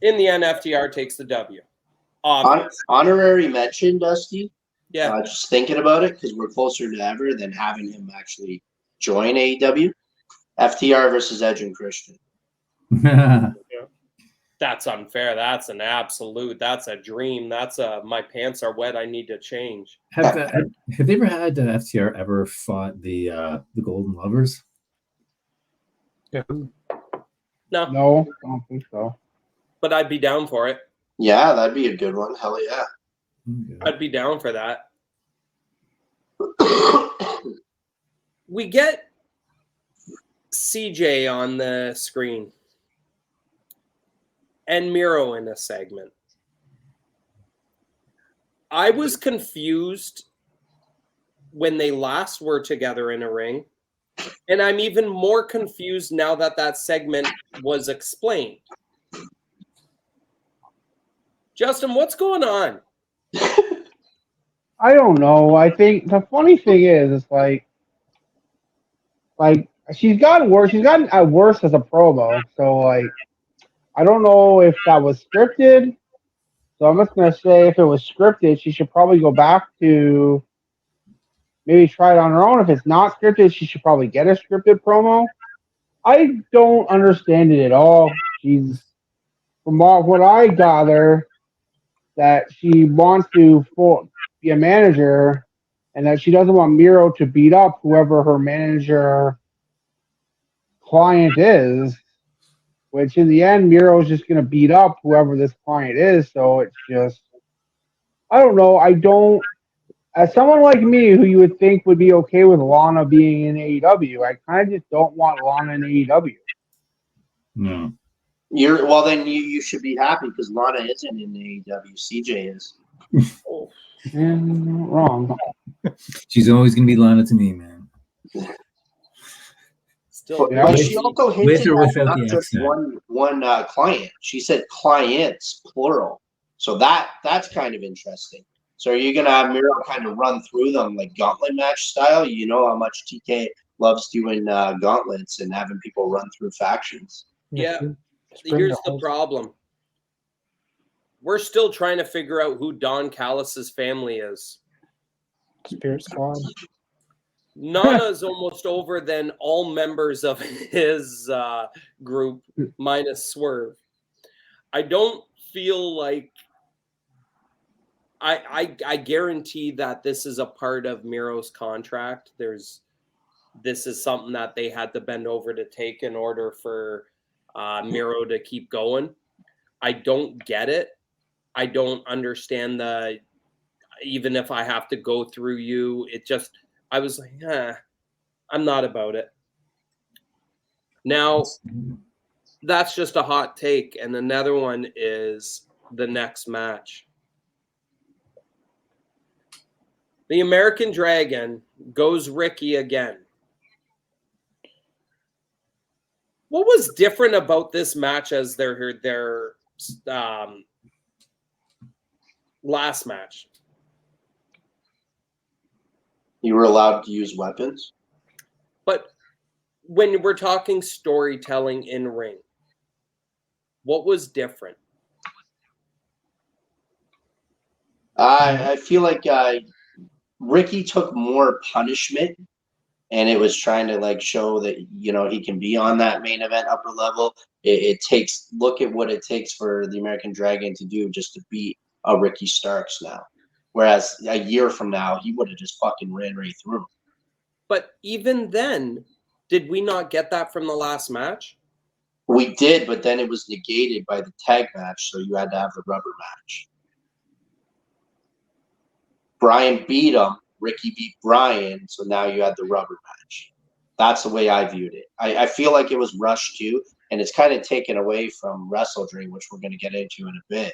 In the end, FTR takes the W. Honorary mention, Dusty. Yeah. Just thinking about it, because we're closer to ever than having him actually join AEW. FTR versus Edge and Christian. That's unfair. That's an absolute. That's a dream. That's my pants are wet. I need to change. Have they ever had FTR ever fought the Golden Lovers? Yeah. No, I don't think so. But I'd be down for it. Yeah, that'd be a good one. Hell yeah. Okay. I'd be down for that. We get CJ on the screen and Miro in a segment. I was confused when they last were together in a ring, and I'm even more confused now that segment was explained. Justin, what's going on? I don't know. I think the funny thing is, it's like she's gotten worse. She's gotten worse as a promo. So like, I don't know if that was scripted. So I'm just gonna say, if it was scripted, she should probably go back to maybe try it on her own. If it's not scripted, she should probably get a scripted promo. I don't understand it at all. She's, from what I gather, that she wants to be a manager, and that she doesn't want Miro to beat up whoever her manager client is, which in the end, Miro's just going to beat up whoever this client is. So it's just, I don't know. As someone like me who you would think would be okay with Lana being in AEW, I kind of just don't want Lana in AEW. No. Then you should be happy because Lana isn't in AEW. CJ is. Wrong. She's always gonna be Lana to me, man. Still, But she also hinted or at without not the just accent. one client. She said clients, plural. So that's kind of interesting. So are you gonna have Miro kind of run through them like gauntlet match style? You know how much TK loves doing gauntlets and having people run through factions. Yeah. Just bring Here's the whole- problem. We're still trying to figure out who Don Callis's family is. Spirit Squad. Nana's almost over than all members of his group, minus Swerve. I don't feel like I guarantee that this is a part of Miro's contract. This is something that they had to bend over to take in order for Miro to keep going. I don't get it. I don't understand even if I have to go through you, I was like, I'm not about it. Now, that's just a hot take. And another one is the next match. The American Dragon goes Ricky again. What was different about this match as their last match? You were allowed to use weapons. But when we're talking storytelling in ring, what was different? I feel like Ricky took more punishment, and it was trying to like show that he can be on that main event upper level. Look at what it takes for the American Dragon to do just to beat a Ricky Starks now. Whereas a year from now, he would have just fucking ran right through him. But even then, did we not get that from the last match? We did, but then it was negated by the tag match, so you had to have the rubber match. Brian beat him. Ricky beat Brian, so now you had the rubber match. That's the way I viewed it. I feel like it was rushed too, and it's kind of taken away from Wrestle Dream, which we're going to get into in a bit.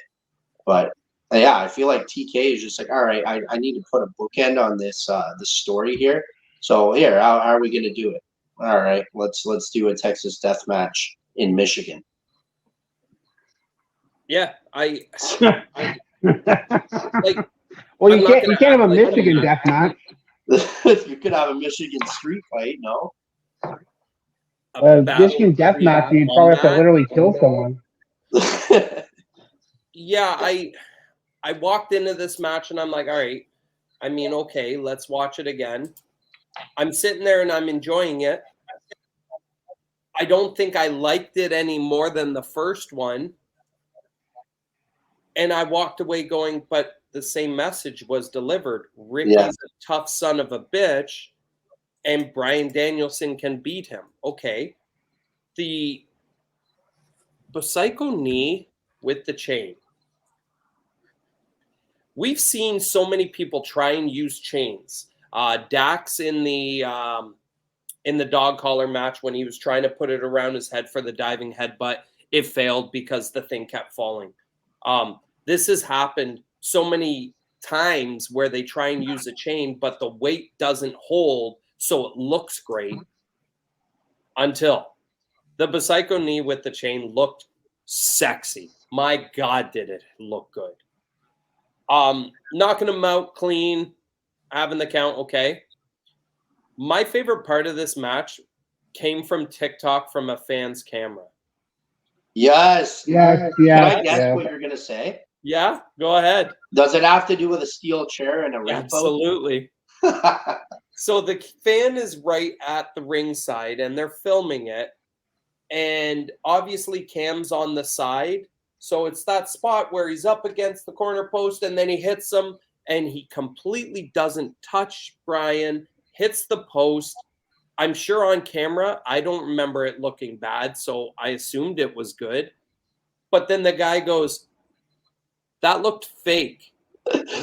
But yeah, I feel like TK is just like, all right, I need to put a bookend on this story here. So here, how are we going to do it? All right, let's do a Texas death match in Michigan. Yeah, I like. Well, I'm you not can't gonna have a act like Michigan I'm death match. You could have a Michigan street fight, no? Michigan death match, you'd probably have to literally kill someone. Yeah, I walked into this match and I'm like, all right, I mean, okay, let's watch it again. I'm sitting there and I'm enjoying it. I don't think I liked it any more than the first one. And I walked away going, but the same message was delivered. Ricky's a tough son of a bitch, and Bryan Danielson can beat him. Okay. The Psycho knee with the chain. We've seen so many people try and use chains. Dax in the dog collar match when he was trying to put it around his head for the diving headbutt, it failed because the thing kept falling. This has happened so many times where they try and use a chain, but the weight doesn't hold, so it looks great until the Psycho knee with the chain looked sexy. My God, did it look good. Knocking him out clean, having the count, okay. My favorite part of this match came from TikTok from a fan's camera. Yes. Yes. Can I guess what you're going to say? Yeah, go ahead. Does it have to do with a steel chair and a ring post? Absolutely. So the fan is right at the ringside and they're filming it. And obviously Cam's on the side. So it's that spot where he's up against the corner post and then he hits him and he completely doesn't touch Brian, hits the post. I'm sure on camera, I don't remember it looking bad, so I assumed it was good. But then the guy goes, that looked fake.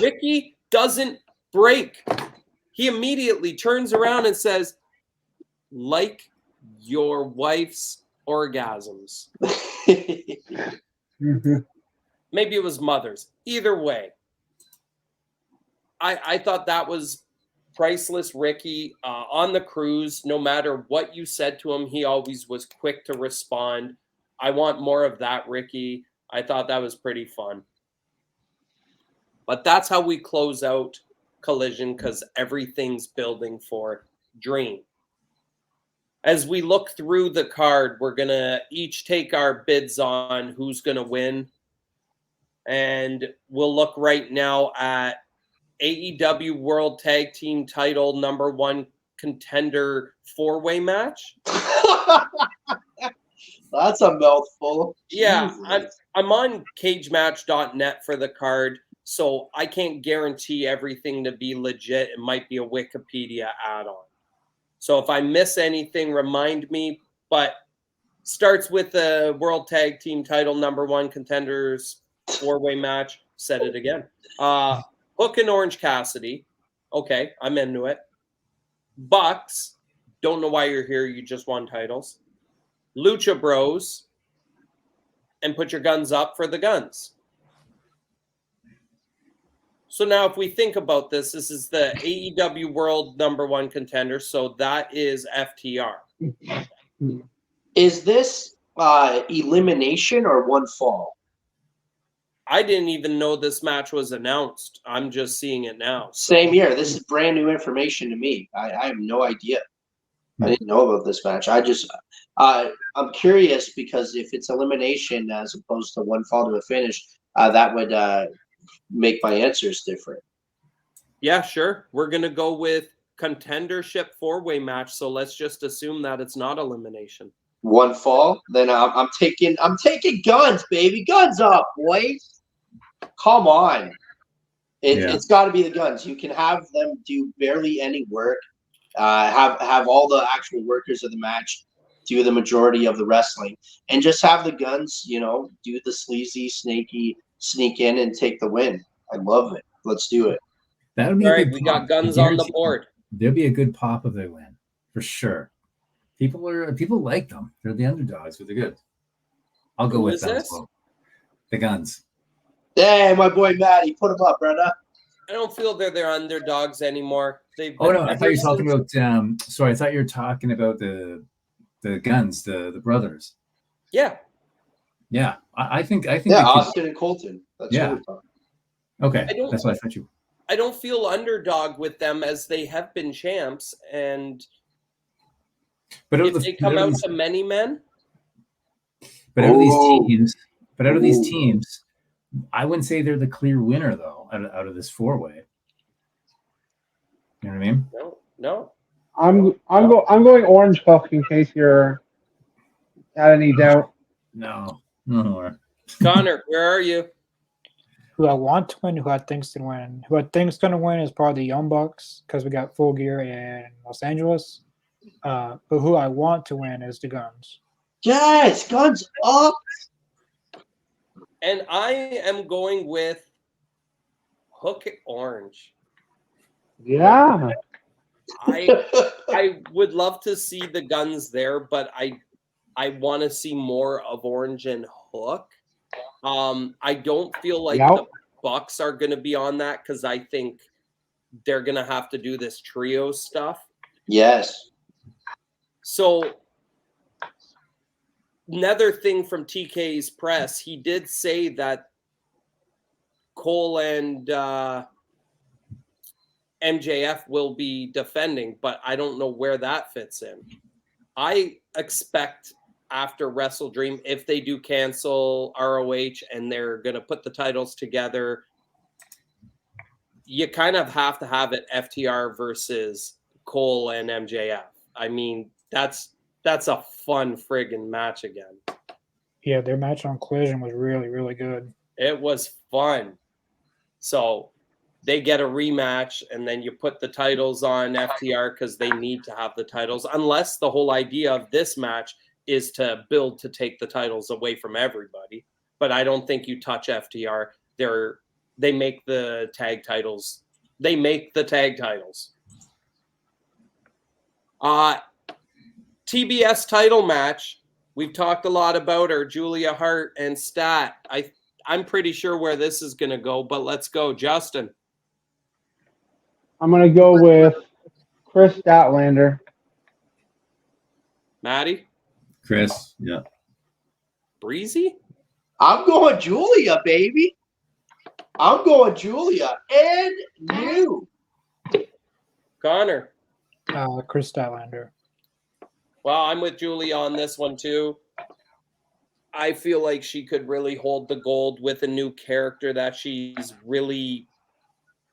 Ricky doesn't break. He immediately turns around and says, like your wife's orgasms. Maybe it was mother's. Either way, I thought that was priceless. Ricky on the cruise, no matter what you said to him, he always was quick to respond. I want more of that, Ricky. I thought that was pretty fun. But that's how we close out Collision, because everything's building for Dream. As we look through the card, we're going to each take our bids on who's going to win. And we'll look right now at AEW World Tag Team Title #1 contender 4-way match. That's a mouthful. Yeah, Jesus. I'm on cagematch.net for the card, so I can't guarantee everything to be legit. It might be a Wikipedia add-on. So if I miss anything, remind me. But starts with the World Tag Team Title #1 contenders 4-way match. Said it again. Hook and Orange Cassidy. Okay, I'm into it. Bucks. Don't know why you're here. You just won titles. Lucha Bros. And put your guns up for the Guns. So now if we think about this, this is the AEW World #1 contender. So that is FTR. Is this elimination or one fall? I didn't even know this match was announced. I'm just seeing it now. Same here. This is brand new information to me. I have no idea. I didn't know about this match. I'm curious because if it's elimination as opposed to one fall to a finish, that would make my answers different. Yeah, sure. We're going to go with contendership 4-way match. So let's just assume that it's not elimination. One fall, then I'm taking Guns, baby. Guns up, boys. Come on. It's got to be the Guns. You can have them do barely any work. Have all the actual workers of the match do the majority of the wrestling, and just have the Guns, do the sleazy, snaky, sneak in and take the win. I love it. Let's do it. That would be all a right. good We pop. got Guns on the board. There'll be a good pop if they win, for sure. People like them. They're the underdogs, but they're good. I'll go with them as well. The Guns. Hey, my boy Matty, put them up, brother. I don't feel they're underdogs anymore. I thought you were talking about. Sorry, I thought you were talking about the Guns, the brothers. Yeah. Yeah, I think. Yeah, Austin and Colton. That's what we're talking. Okay, that's what I thought you. I don't feel underdog with them as they have been champs, and if they come out to many men. But out of these teams, I wouldn't say they're the clear winner though. Out of this 4-way, you know what I mean? No. I'm going Orange Buck in case you're had any doubt. No. Connor, where are you? Who I want to win, who I think's to win. Who I think's going to win is probably the Young Bucks because we got Full Gear in Los Angeles. But who I want to win is the Guns. Yes, Guns up. And I am going with Hook Orange. Yeah. I would love to see the Guns there, but I want to see more of Orange and Hook. I don't feel like the Bucks are going to be on that because I think they're going to have to do this trio stuff. Yes. So another thing from TK's press, he did say that Cole and MJF will be defending, but I don't know where that fits in. I expect after Wrestle Dream, if they do cancel ROH and they're going to put the titles together, you kind of have to have it FTR versus Cole and MJF. I mean, that's a fun friggin' match again. Yeah, their match on Collision was really, really good. It was fun. So they get a rematch, and then you put the titles on FTR because they need to have the titles, unless the whole idea of this match is to build to take the titles away from everybody. But I don't think you touch FTR. They make the tag titles. They make the tag titles. TBS title match. We've talked a lot about her, Julia Hart and Stat. I'm pretty sure where this is going to go, but let's go, Justin. I'm going to go with Chris Statlander. Maddie? Chris, yeah. Breezy? I'm going Julia, baby. I'm going Julia and new. Connor? Chris Statlander. Well, I'm with Julia on this one too. I feel like she could really hold the gold with a new character that she's really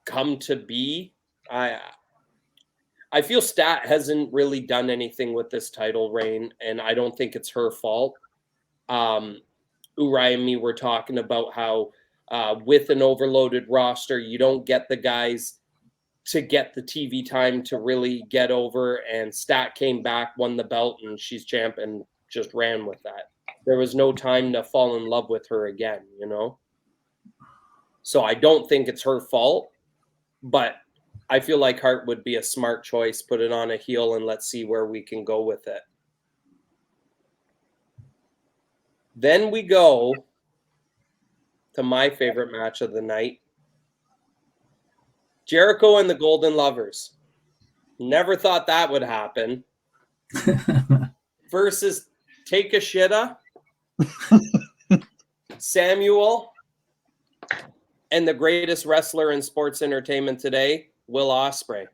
come to be. I feel Stat hasn't really done anything with this title reign, and I don't think it's her fault. Uri and me were talking about how with an overloaded roster, you don't get the guys to get the TV time to really get over, and Stat came back, won the belt, and she's champ and just ran with that. There was no time to fall in love with her again, you know? So I don't think it's her fault, but I feel like Hart would be a smart choice. Put it on a heel and let's see where we can go with it. Then we go to my favorite match of the night. Jericho and the Golden Lovers. Never thought that would happen. Versus Takeshita, Samuel, and the greatest wrestler in sports entertainment today, Will Ospreay.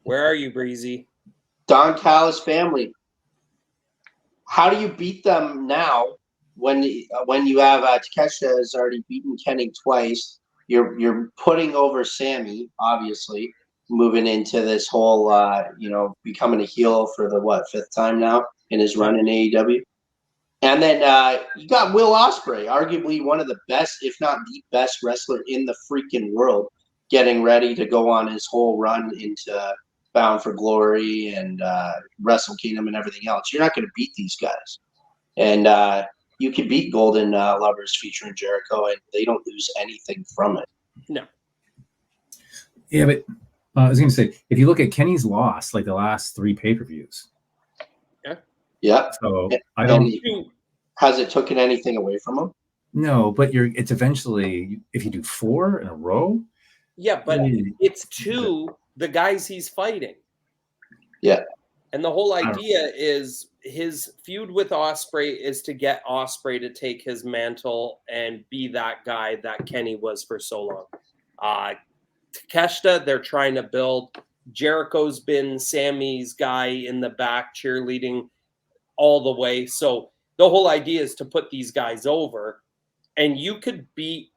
Where are you, Breezy? Don Callis family. How do you beat them now when you have Takeshita has already beaten Kenny twice? You're putting over Sammy, obviously, moving into this whole becoming a heel for the fifth time now in his run in AEW. And then you got Will Ospreay, arguably one of the best, if not the best wrestler in the freaking world, getting ready to go on his whole run into Bound for Glory and Wrestle Kingdom and everything else. You're not going to beat these guys. And you can beat Golden Lovers featuring Jericho, and they don't lose anything from it. No. Yeah, but I was going to say, if you look at Kenny's loss, like the last 3 pay-per-views. Yeah. So I don't. Has it taken anything away from him? No, but it's eventually, if you do 4 in a row. Yeah, but it's to the guys he's fighting. Yeah. And the whole idea is his feud with Ospreay is to get Ospreay to take his mantle and be that guy that Kenny was for so long. Takeshita, they're trying to build. Jericho's been Sammy's guy in the back cheerleading all the way. So the whole idea is to put these guys over, and you could beat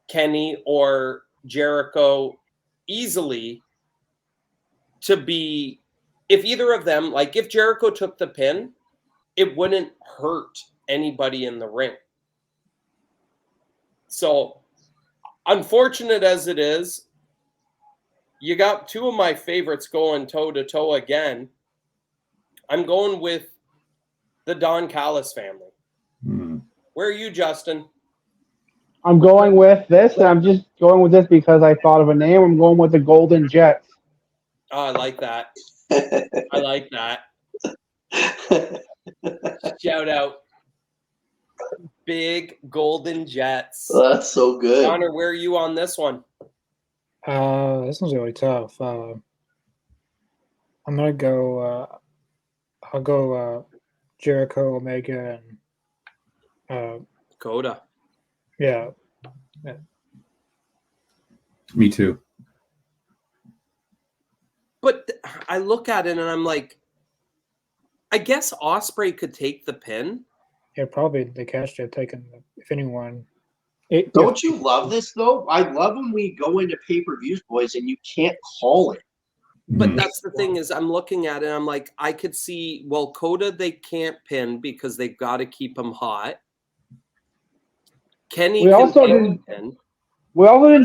Kenny or Jericho easily to be, if either of them, like if Jericho took the pin, it wouldn't hurt anybody in the ring. So unfortunate as it is, you got 2 of my favorites going toe-to-toe again. I'm going with the Don Callis family. Where are you, Justin? I'm going with this, and I'm just going with this because I thought of a name. I'm going with the Golden Jets. Oh, I like that. I like that. Shout out. Big Golden Jets. That's so good. Connor, where are you on this one? This one's really tough. I'm gonna go. I'll go Jericho, Omega, and Coda. yeah. Me too. But I look at it and I'm like, I guess Ospreay could take the pin. Yeah, probably the cash have taken, if anyone. Don't you love this, though? I love when we go into pay-per-views, boys, and you can't call it. But that's the thing is I'm looking at it and I'm like, I could see, well, Coda, they can't pin because they've got to keep him hot. We also didn't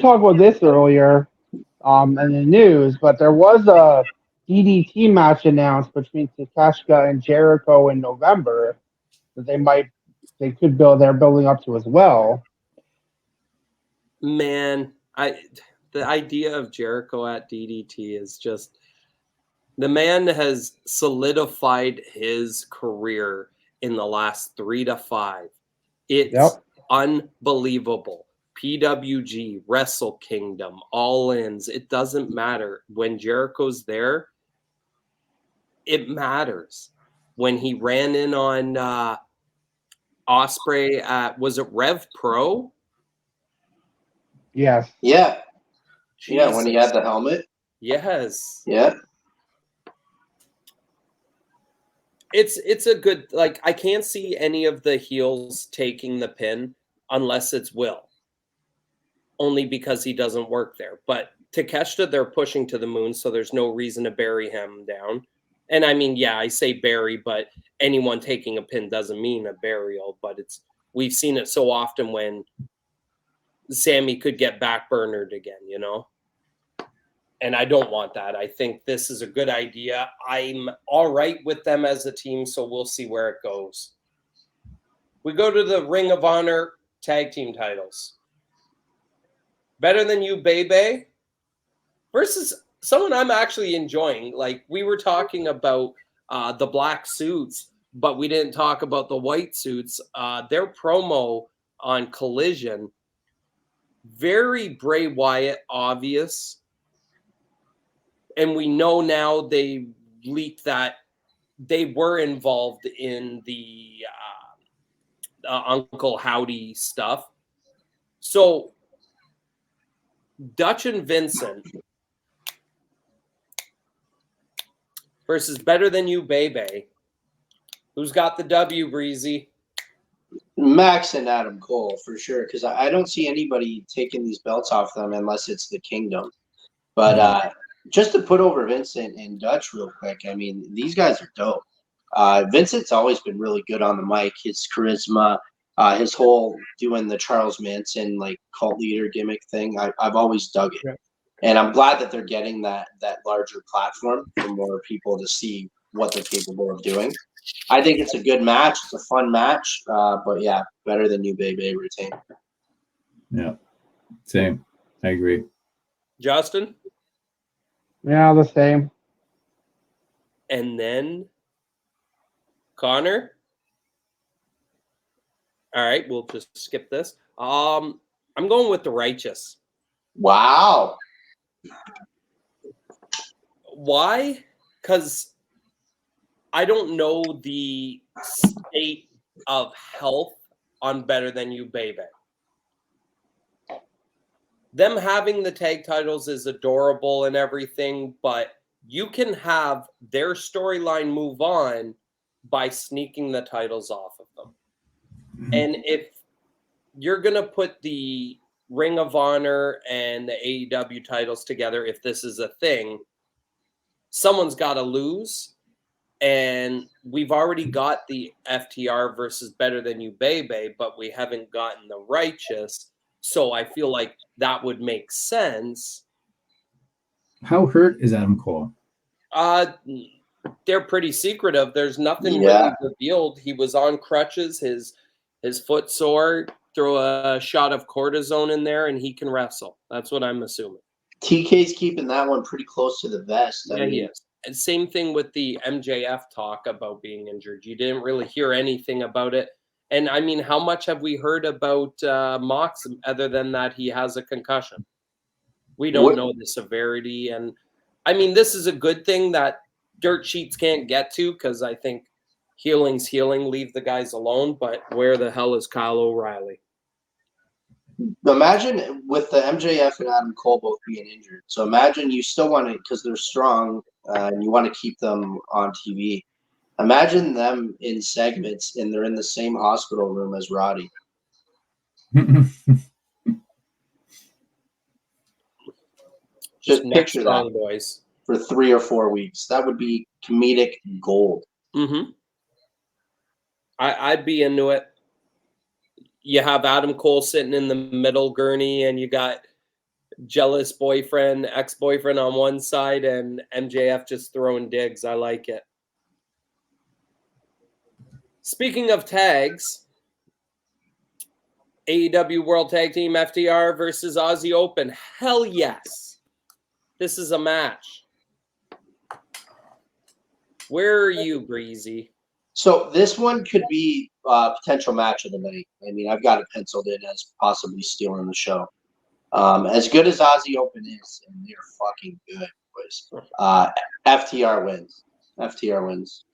talk about this earlier in the news, but there was a DDT match announced between Takeshita and Jericho in November that they're building up to as well. Man, the idea of Jericho at DDT is just, the man has solidified his career in the last 3 to 5. It's unbelievable. PWG, Wrestle Kingdom, All-Ins, it doesn't matter. When Jericho's there, it matters. When he ran in on Osprey at, was it Rev Pro? Yes. Yeah. Jesus. Yeah, when he had the helmet. Yes. Yeah. It's a good, like, I can't see any of the heels taking the pin unless it's Will. Only because he doesn't work there. But Takeshita, they're pushing to the moon, so there's no reason to bury him down. And I mean, yeah, I say bury, but anyone taking a pin doesn't mean a burial. But we've seen it so often when Sammy could get backburnered again, you know? And I don't want that. I think this is a good idea. I'm all right with them as a team, so we'll see where it goes. We go to the Ring of Honor tag team titles. Better Than You, Bebe versus someone I'm actually enjoying. Like, we were talking about the black suits, but we didn't talk about the white suits. Their promo on Collision, very Bray Wyatt obvious. And we know now they leaked that they were involved in the Uncle Howdy stuff. So Dutch and Vincent versus Better Than You, Bebe. Who's got the W, Breezy? Max and Adam Cole, for sure, because I don't see anybody taking these belts off them unless it's the Kingdom. But just to put over Vincent and Dutch real quick, I mean, these guys are dope. Vincent's always been really good on the mic. His charisma, his whole doing the Charles Manson like cult leader gimmick thing, I've always dug it. Yeah. And I'm glad that they're getting that larger platform for more people to see what they're capable of doing. I think it's a good match. It's a fun match. But yeah, Better Than You, Bebe, retain. Yeah, same. I agree. Justin? Yeah, the same. And then Connor? All right, we'll just skip this. I'm going with the Righteous. Wow. Why? Because I don't know the state of health on Better Than You, Bebe. Them having the tag titles is adorable and everything, but you can have their storyline move on by sneaking the titles off of them. And if you're going to put the Ring of Honor and the AEW titles together, if this is a thing, someone's got to lose. And we've already got the FTR versus Better Than You, Bebe, but we haven't gotten the Righteous. So I feel like that would make sense. How hurt is Adam Cole? They're pretty secretive. There's nothing really revealed. He was on crutches, his foot sore, throw a shot of cortisone in there, and he can wrestle. That's what I'm assuming. TK's keeping that one pretty close to the vest. Yeah, he is. And same thing with the MJF talk about being injured. You didn't really hear anything about it. And I mean, how much have we heard about Mox other than that he has a concussion? We don't know the severity. And I mean, this is a good thing that dirt sheets can't get to, because I think healing's healing. Leave the guys alone. But where the hell is Kyle O'Reilly? Imagine with the MJF and Adam Cole both being injured. So imagine you still want to, because they're strong, and you want to keep them on TV. Imagine them in segments and they're in the same hospital room as Roddy. Just picture that, boys, for 3 or 4 weeks. That would be comedic gold. Mm-hmm. I'd be into it. you have Adam Cole sitting in the middle gurney, and you got jealous boyfriend, ex-boyfriend on one side, and MJF just throwing digs. I like it. Speaking of tags, AEW World Tag Team FTR versus Aussie Open. Hell yes. This is a match. Where are you, Breezy? So this one could be a potential match of the night. I mean, I've got it penciled in as possibly stealing the show. As good as Aussie Open is, and they're fucking good, boys. FTR wins. FTR wins.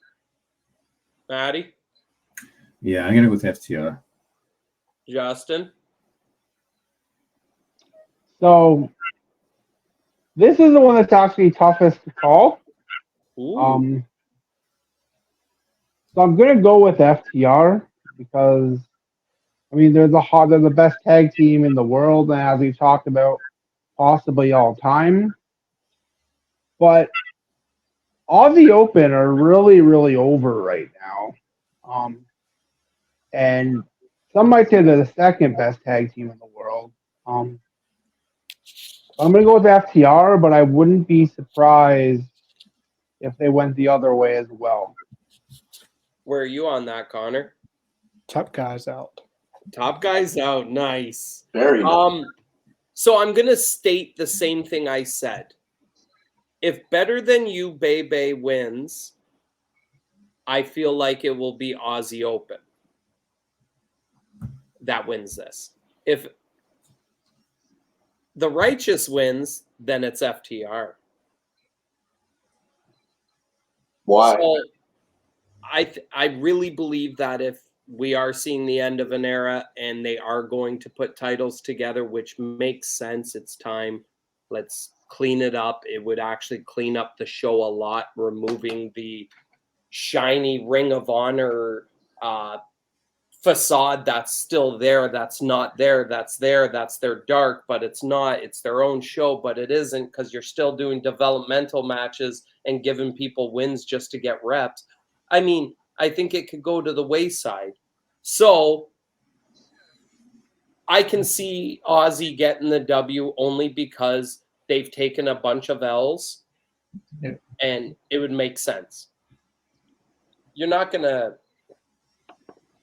Maddie? Yeah, I'm gonna go with FTR. Justin? So this is the one that's actually toughest to call. Ooh. So I'm gonna go with FTR because I mean they're the best tag team in the world, and as we've talked about, possibly all time. But Aussie Open are really, really over right now. And some might say they're the second best tag team in the world. I'm going to go with FTR, but I wouldn't be surprised if they went the other way as well. Where are you on that, Connor? Top guys out. Top guys out. Nice. Very nice. So I'm going to state the same thing I said. If Better Than You, Bebe wins, I feel like it will be Aussie Open that wins this. If The Righteous wins, then it's FTR. Why? So I really believe that if we are seeing the end of an era and they are going to put titles together, which makes sense, it's time. Let's clean it up. It would actually clean up the show a lot, removing the shiny Ring of Honor facade that's still there, that's not there, that's there, that's their dark, but it's not. It's their own show, but it isn't, because you're still doing developmental matches and giving people wins just to get reps. I mean, I think it could go to the wayside. So I can see Aussie getting the W only because they've taken a bunch of L's, and it would make sense. You're not going to...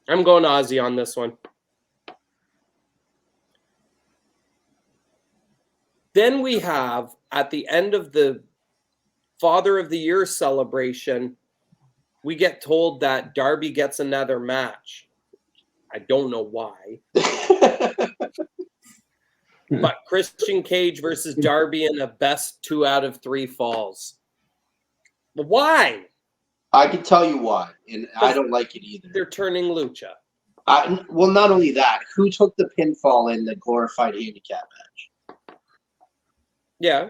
I'm going Aussie on this one. Then we have, at the end of the Father of the Year celebration, we get told that Darby gets another match. I don't know why. But Christian Cage versus Darby in a best 2 out of 3 falls. But why? I can tell you why, and I don't like it either. They're turning lucha. Well, not only that, who took the pinfall in the glorified handicap match? Yeah.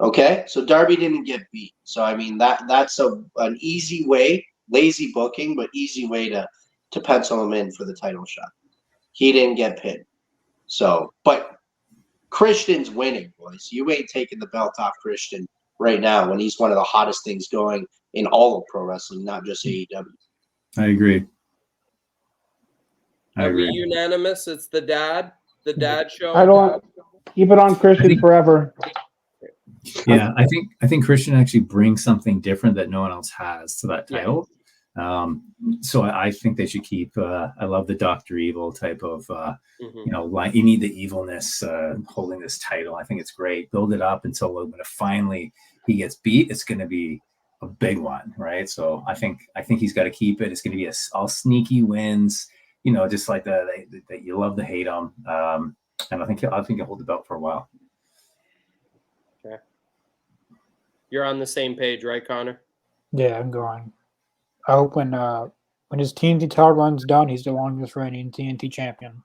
Okay, so Darby didn't get beat. So I mean that's an easy way, lazy booking, but easy way to pencil him in for the title shot. He didn't get pinned. So, but Christian's winning, boys. You ain't taking the belt off Christian right now when he's one of the hottest things going in all of pro wrestling, not just AEW. I agree. Are we unanimous? It's the dad show. I don't keep it on Christian forever. Yeah, I think Christian actually brings something different that no one else has to that title. So I think they should keep. I love the Dr. Evil type of, line. You need the evilness holding this title. I think it's great. Build it up until when finally he gets beat, it's going to be a big one, right? So I think he's got to keep it. It's going to be all sneaky wins, just like that you love to hate him. And I think he'll hold the belt for a while. Okay, you're on the same page, right, Connor? Yeah, I'm going. I hope when his TNT title run's done, he's the longest reigning TNT champion.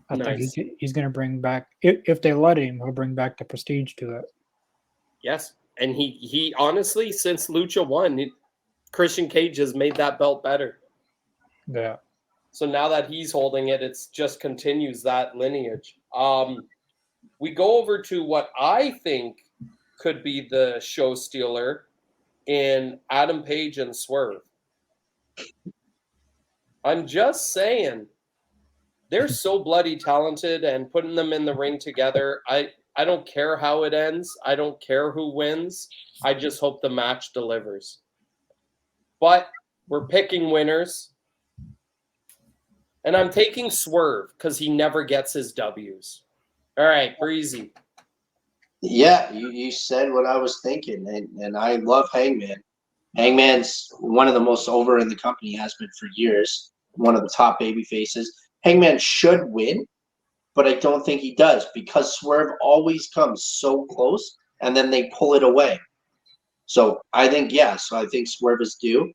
I think he's going to bring back, if they let him, he'll bring back the prestige to it. Yes, and he honestly, since Lucha won, Christian Cage has made that belt better. Yeah. So now that he's holding it, it just continues that lineage. We go over to what I think could be the show stealer in Adam Page and Swerve. I'm just saying, They're so bloody talented, and putting them in the ring together, I don't care how it ends. I don't care who wins. I just hope the match delivers. But we're picking winners. And I'm taking Swerve because he never gets his W's. All right, Breezy. Yeah, you said what I was thinking, and I love Hangman. Hangman's one of the most over in the company, has been for years, one of the top baby faces. Hangman should win, but I don't think he does because Swerve always comes so close, and then they pull it away. So I think, so I think Swerve is due,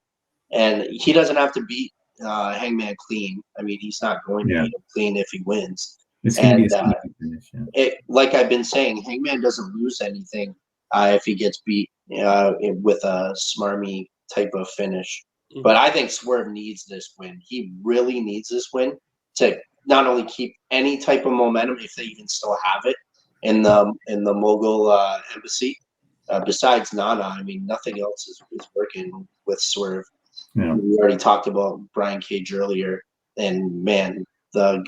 and he doesn't have to beat Hangman clean. I mean, he's not going to beat him clean if he wins. It's going to be a sneaky finish. Like I've been saying, Hangman doesn't lose anything if he gets beat with a smarmy type of finish. Mm-hmm. But I think Swerve needs this win. He really needs this win to not only keep any type of momentum, if they even still have it in the Mogul embassy. Besides Nana, I mean, nothing else is working with Swerve. Yeah. We already talked about Brian Cage earlier, and man, the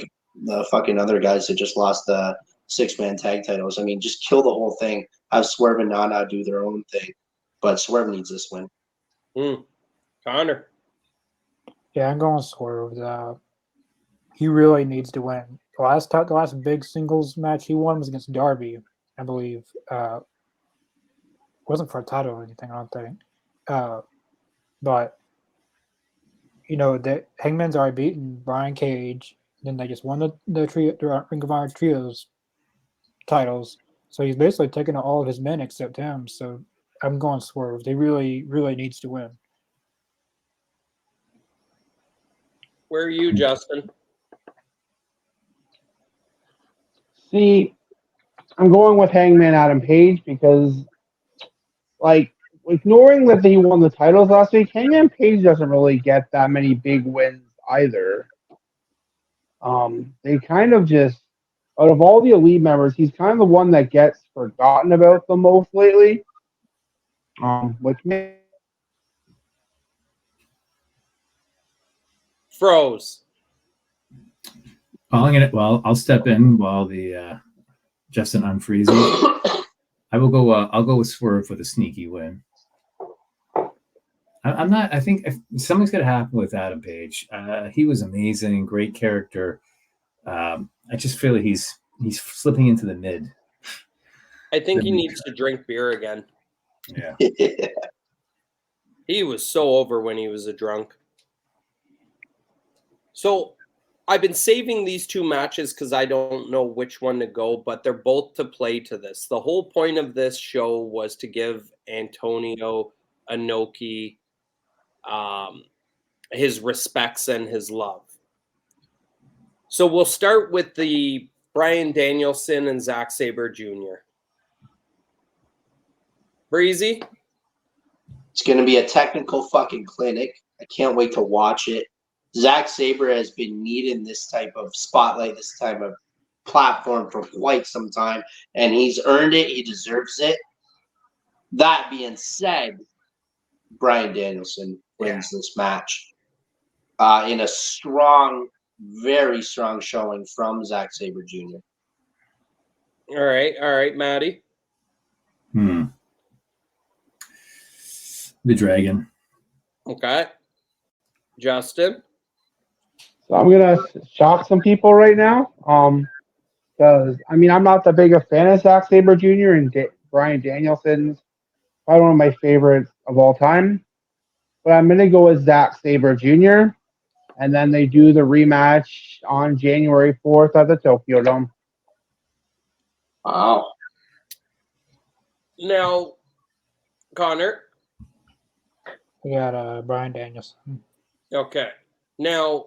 fucking other guys that just lost the 6-man tag titles. I mean, just kill the whole thing. Have Swerve and Nana do their own thing. But Swerve needs this win. Connor. Yeah, I'm going Swerve. He really needs to win. The last big singles match he won was against Darby, I believe. Wasn't for a title or anything, I don't think. But you know that Hangman's already beaten Brian Cage. Then they just won the Ring of Honor Trios titles. So he's basically taken all of his men except him. So I'm going Swerve. They really, really needs to win. Where are you, Justin? See, I'm going with Hangman Adam Page because, like, ignoring that he won the titles last week, Hangman Page doesn't really get that many big wins either. They kind of just, out of all the elite members, he's kind of the one that gets forgotten about the most lately. Which may froze. I'll step in while the Justin unfreezes. I'll go with Swerve for the sneaky win. I think if something's going to happen with Adam Page. He was amazing, great character. I just feel like he's slipping into the mid. I think he needs to drink beer again. Yeah. He was so over when he was a drunk. So I've been saving these two matches because I don't know which one to go, but they're both to play to this. The whole point of this show was to give Antonio Inoki his respects and his love. So we'll start with the Bryan Danielson and Zack Sabre Jr. Breezy? It's going to be a technical fucking clinic. I can't wait to watch it. Zack Sabre has been needing this type of spotlight, this type of platform for quite some time, and he's earned it. He deserves it. That being said, Bryan Danielson wins this match in a strong, very strong showing from Zack Sabre Jr. All right, Maddie. The Dragon. Okay. Justin? So I'm gonna shock some people right now. Because I mean I'm not that big a fan of Zack Sabre Jr. and Bryan Danielson's probably one of my favorites of all time. But I'm gonna go with Zack Sabre Jr. And then they do the rematch on January 4th at the Tokyo Dome. Wow. Now, Connor? We got Bryan Danielson. Okay. Now,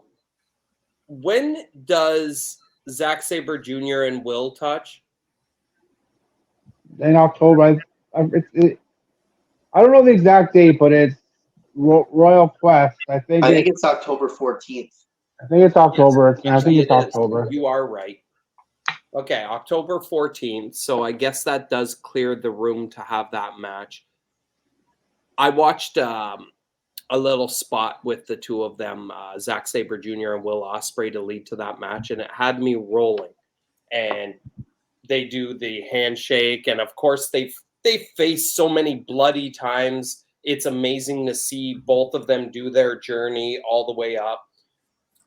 when does Zack Sabre Jr. and Will touch? In October. I don't know the exact date, but it's Royal Quest. I think it's October 14th. I think it's October. I think it's October. You are right. Okay, October 14th. So I guess that does clear the room to have that match. I watched a little spot with the two of them, Zack Sabre Jr. and Will Ospreay, to lead to that match, and it had me rolling. And they do the handshake, and of course they face so many bloody times. It's amazing to see both of them do their journey all the way up.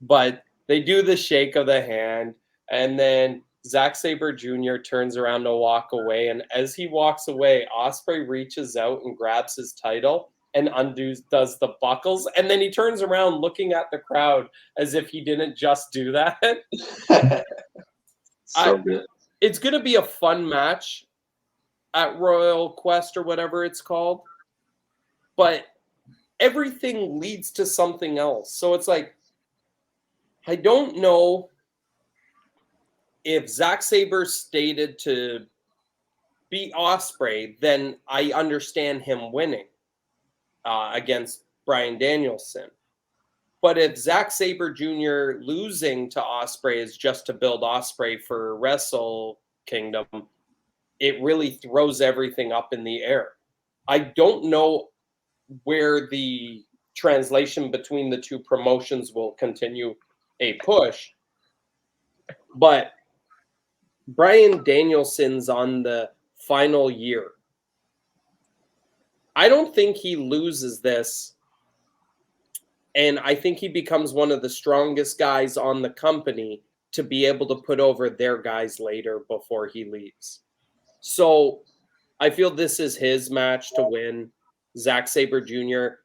But they do the shake of the hand, and then Zack Sabre Jr. turns around to walk away, and as he walks away, Ospreay reaches out and grabs his title and does the buckles, and then he turns around looking at the crowd as if he didn't just do that. So good. It's going to be a fun match at Royal Quest or whatever it's called, but everything leads to something else. So it's like, I don't know if Zack Sabre stated to beat Ospreay, then I understand him winning against Bryan Danielson. But if Zack Sabre Jr. losing to Ospreay is just to build Ospreay for Wrestle Kingdom, it really throws everything up in the air. I don't know where the translation between the two promotions will continue a push, but Bryan Danielson's on the final year. I don't think he loses this, and I think he becomes one of the strongest guys on the company to be able to put over their guys later before he leaves. So I feel this is his match to win. Zack Sabre Jr.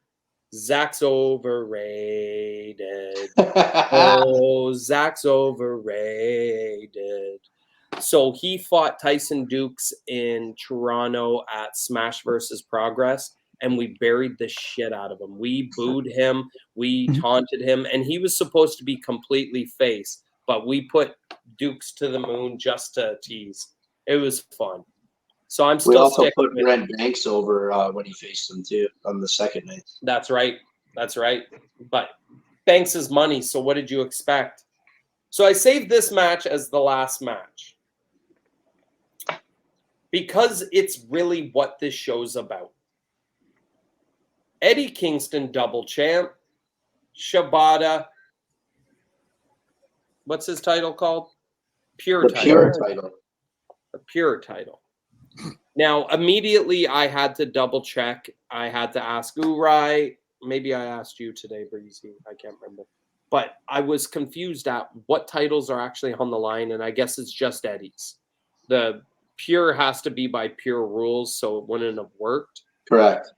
Zack's overrated. Oh, Zack's overrated. So he fought Tyson Dukes in Toronto at Smash vs. Progress, and we buried the shit out of him. We booed him. We taunted him, and he was supposed to be completely face, but we put Dukes to the moon just to tease. It was fun. So I'm still. We also put Brent Banks over when he faced him too on the second night. That's right. That's right. But Banks is money, so what did you expect? So I saved this match as the last match because it's really what this show's about. Eddie Kingston, double champ. Shibata. What's his title called? Pure title. Pure title. The pure title. Now, immediately I had to double check. I had to ask Urai. Maybe I asked you today, Breezy. I can't remember. But I was confused at what titles are actually on the line, and I guess it's just Eddie's. The pure has to be by pure rules, so it wouldn't have worked. Correct.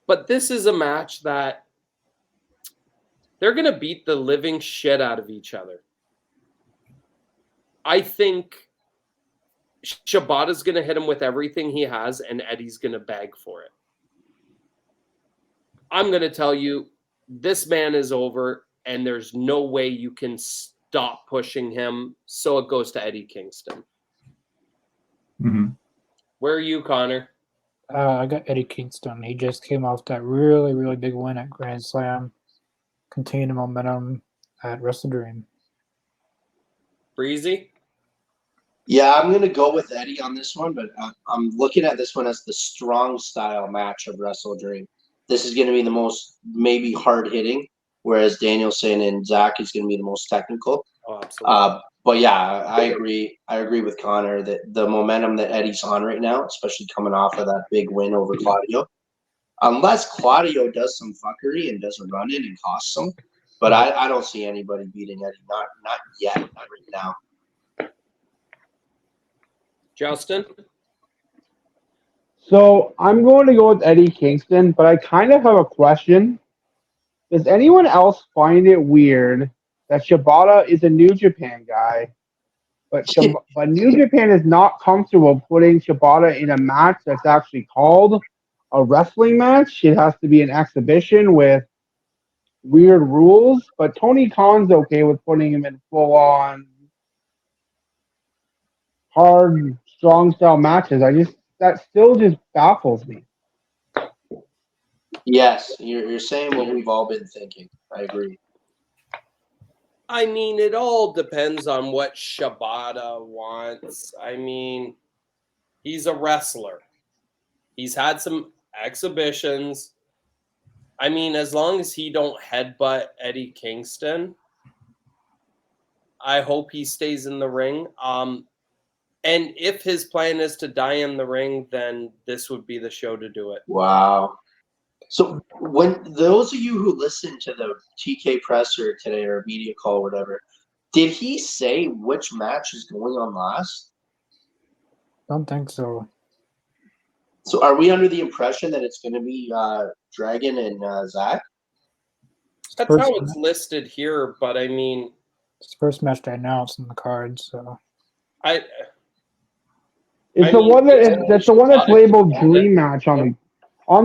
But this is a match that they're going to beat the living shit out of each other. I think Shibata's going to hit him with everything he has, and Eddie's going to beg for it. I'm going to tell you, this man is over, and there's no way you can stop pushing him, so it goes to Eddie Kingston. Mm-hmm. Where are you, Connor? I got Eddie Kingston. He just came off that really, really big win at Grand Slam. Continued the momentum at Wrestle Dream. Breezy? Yeah, I'm going to go with Eddie on this one, but I'm looking at this one as the strong style match of Wrestle Dream. This is going to be the most maybe hard-hitting, whereas Danielson and Zack is going to be the most technical. Oh, absolutely. But yeah, I agree. I agree with Connor that the momentum that Eddie's on right now, especially coming off of that big win over Claudio, unless Claudio does some fuckery and does a run-in and costs him, but I don't see anybody beating Eddie. Not yet. Not right now. Justin? So I'm going to go with Eddie Kingston, but I kind of have a question. Does anyone else find it weird that Shibata is a New Japan guy, but New Japan is not comfortable putting Shibata in a match that's actually called a wrestling match? It has to be an exhibition with weird rules, but Tony Khan's okay with putting him in full-on hard, strong style matches. That still just baffles me. Yes, you're saying what we've all been thinking. I agree. I mean, it all depends on what Shibata wants. I mean, he's a wrestler. He's had some exhibitions. I mean, as long as he don't headbutt Eddie Kingston, I hope he stays in the ring. And if his plan is to die in the ring, then this would be the show to do it. Wow. So when those of you who listened to the TK presser today or media call or whatever, did he say which match is going on last? Don't think so. So are we under the impression that it's going to be Dragon and Zach? That's First how it's listed here, but I mean, It's the first match they announced in the card, so It's It's the one that's the one that's labeled Dream Match on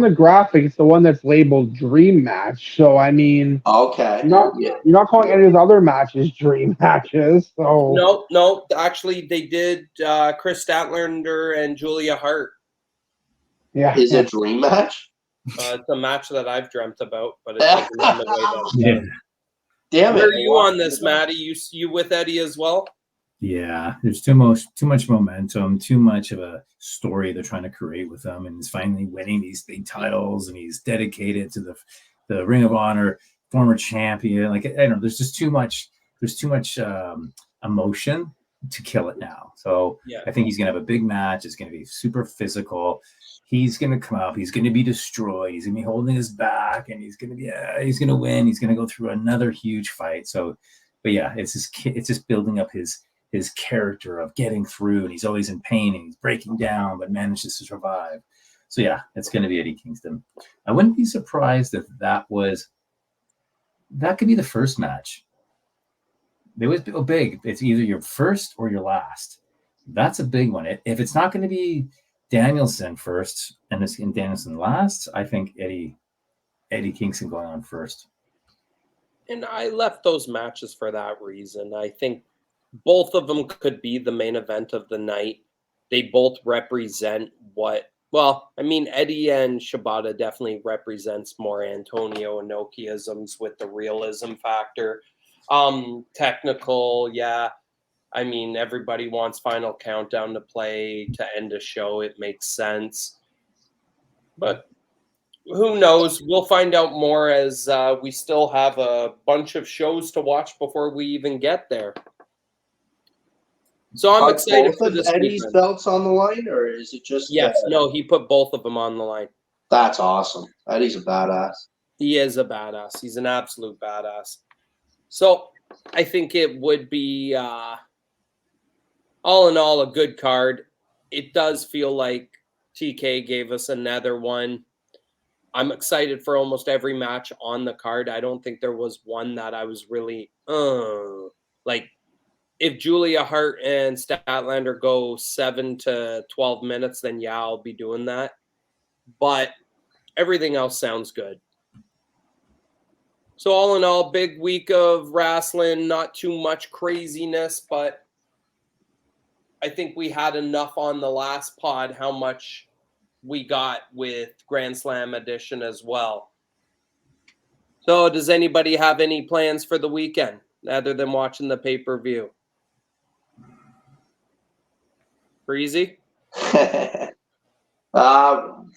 the graphic. It's the one that's labeled Dream Match. So I mean, okay. you're not calling any of the other matches Dream Matches. So no. Actually, they did Chris Statlander and Julia Hart. yeah. Is it Dream Match? It's a match that I've dreamt about, but it doesn't in the way that it's done. Damn it. Where are you on this, Maddie? You with Eddie as well? Yeah, there's too much momentum, too much of a story they're trying to create with him, and he's finally winning these big titles, and he's dedicated to the Ring of Honor, former champion. Like I don't know, there's too much emotion to kill it now. So Yeah. I think he's gonna have a big match. It's gonna be super physical. He's gonna come up. He's gonna be destroyed. He's gonna be holding his back, and he's gonna win. He's gonna go through another huge fight. So, but yeah, it's just building up his character of getting through, and he's always in pain and he's breaking down, but manages to survive. So yeah, it's going to be Eddie Kingston. I wouldn't be surprised if that could be the first match. They always go big. It's either your first or your last. That's a big one. If it's not going to be Danielson first and Danielson last, I think Eddie Kingston going on first. And I left those matches for that reason. I think both of them could be the main event of the night. They both represent Eddie and Shibata definitely represents more Antonio Inokiisms with the realism factor. Technical, yeah. I mean, everybody wants Final Countdown to play to end a show. It makes sense. But who knows? We'll find out more as we still have a bunch of shows to watch before we even get there. So I'm excited for this Eddie's weekend. belts on the line, or is it just? Yes, no, he put both of them on the line. That's awesome. Eddie's a badass. He is a badass. He's an absolute badass. So I think it would be, all in all, a good card. It does feel like TK gave us another one. I'm excited for almost every match on the card. I don't think there was one that I was really, like, if Julia Hart and Statlander go 7 to 12 minutes, then yeah, I'll be doing that. But everything else sounds good. So all in all, big week of wrestling, not too much craziness, but I think we had enough on the last pod how much we got with Grand Slam edition as well. So does anybody have any plans for the weekend other than watching the pay-per-view? Breezy?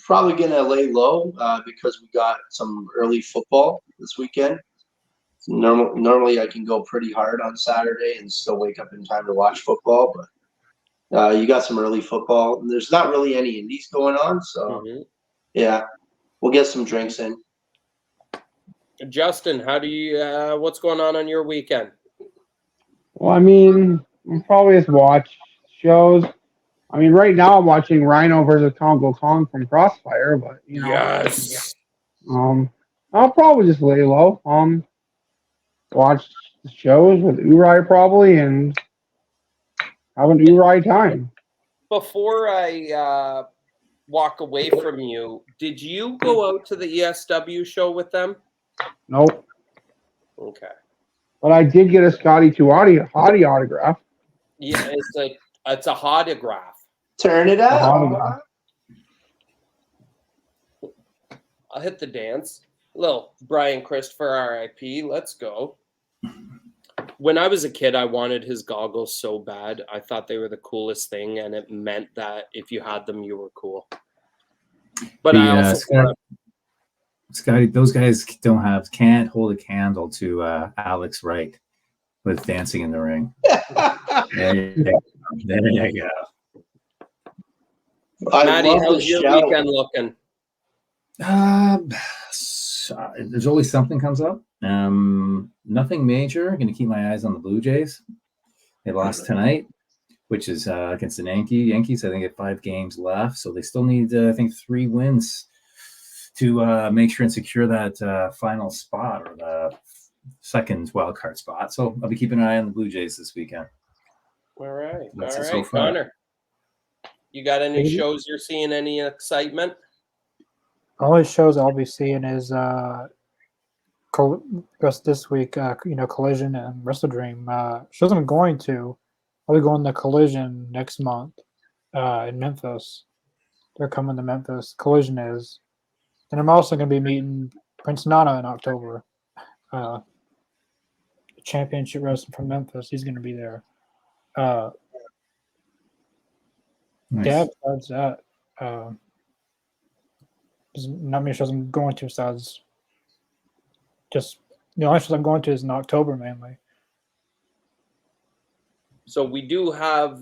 Probably gonna lay low because we got some early football this weekend. Normally I can go pretty hard on Saturday and still wake up in time to watch football, but you got some early football. There's not really any indies going on, so yeah, we'll get some drinks in. Justin, how do you? What's going on your weekend? Well, I mean, I'll probably just watch shows. I mean, right now I'm watching Rhino versus Congo Kong from Crossfire, but you know, Yes. I'll probably just lay low. Watch the shows with Uri probably and have an Uri time. Before I walk away from you, did you go out to the ESW show with them? Nope. Okay. But I did get a Scotty 2 Hottie autograph. Yeah, it's a autograph. Turn it up. I'll hit the dance. Little Brian Christopher RIP. Let's go. When I was a kid, I wanted his goggles so bad. I thought they were the coolest thing, and it meant that if you had them, you were cool. But I also Scotty, those guys can't hold a candle to Alex Wright with Dancing in the Ring. There you go. There you go. Maddie, how's your weekend looking? There's always something comes up. Nothing major. Going to keep my eyes on the Blue Jays. They lost tonight, which is against the Yankees. I think they have 5 games left, so they still need, I think, 3 wins to make sure and secure that final spot or the second wild card spot. So I'll be keeping an eye on the Blue Jays this weekend. All right. That's all it right, so far. Connor. You got any shows you're seeing? Any excitement? Only shows I'll be seeing is rest this week. Collision and Wrestle Dream. Shows I'm going to. I'll be going to Collision next month in Memphis. They're coming to Memphis. Collision is. And I'm also going to be meeting Prince Nana in October. Championship wrestling from Memphis. He's going to be there. Nice. Yeah, besides that, there's not many shows I'm going to. Besides, just the only shows I'm going to is in October mainly. So we do have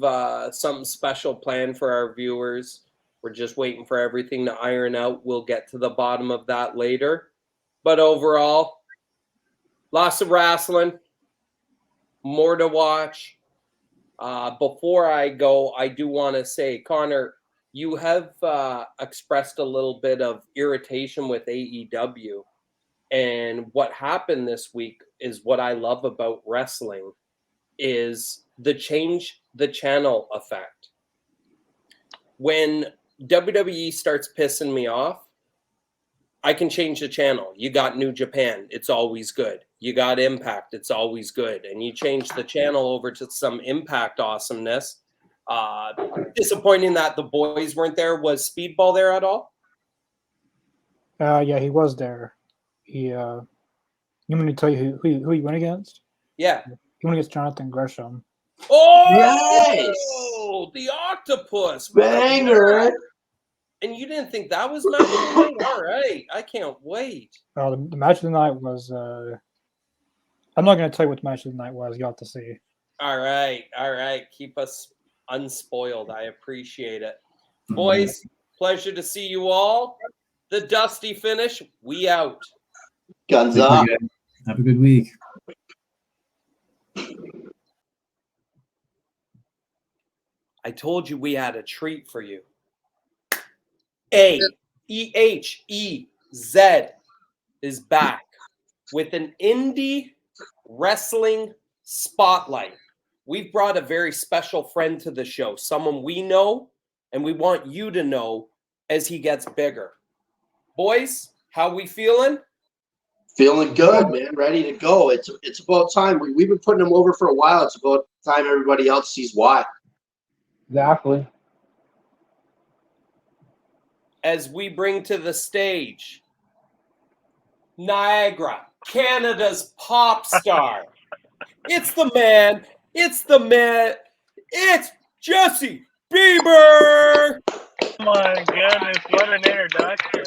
something special planned for our viewers. We're just waiting for everything to iron out. We'll get to the bottom of that later. But overall, lots of wrestling, more to watch. Before I go, I do want to say, Connor, you have expressed a little bit of irritation with AEW. And what happened this week is what I love about wrestling is the change the channel effect. When WWE starts pissing me off, I can change the channel. You got New Japan, it's always good. You got Impact, it's always good. And you change the channel over to some Impact awesomeness. Disappointing that the boys weren't there. Was Speedball there at all? Yeah, he was there. You want me to tell you who he went against? Yeah. He went against Jonathan Gresham. Oh, yes! The octopus. Banger! And you didn't think that was match of the night? All right. I can't wait. The match of the night was I'm not going to tell you what the match of the night was. You'll have to see. All right. Keep us unspoiled. I appreciate it. Boys, pleasure to see you all. The Dusty finish. We out. Guns up. Have a good week. I told you we had a treat for you. AEZ is back with an indie wrestling spotlight. We've brought a very special friend to the show, someone we know and we want you to know as he gets bigger. Boys, how we feeling? Feeling good, man. Ready to go. It's about time. We've been putting him over for a while. It's about time everybody else sees why. Exactly. As we bring to the stage Niagara, Canada's pop star. It's the man. It's Jessie Bieber. Oh my goodness, what an introduction.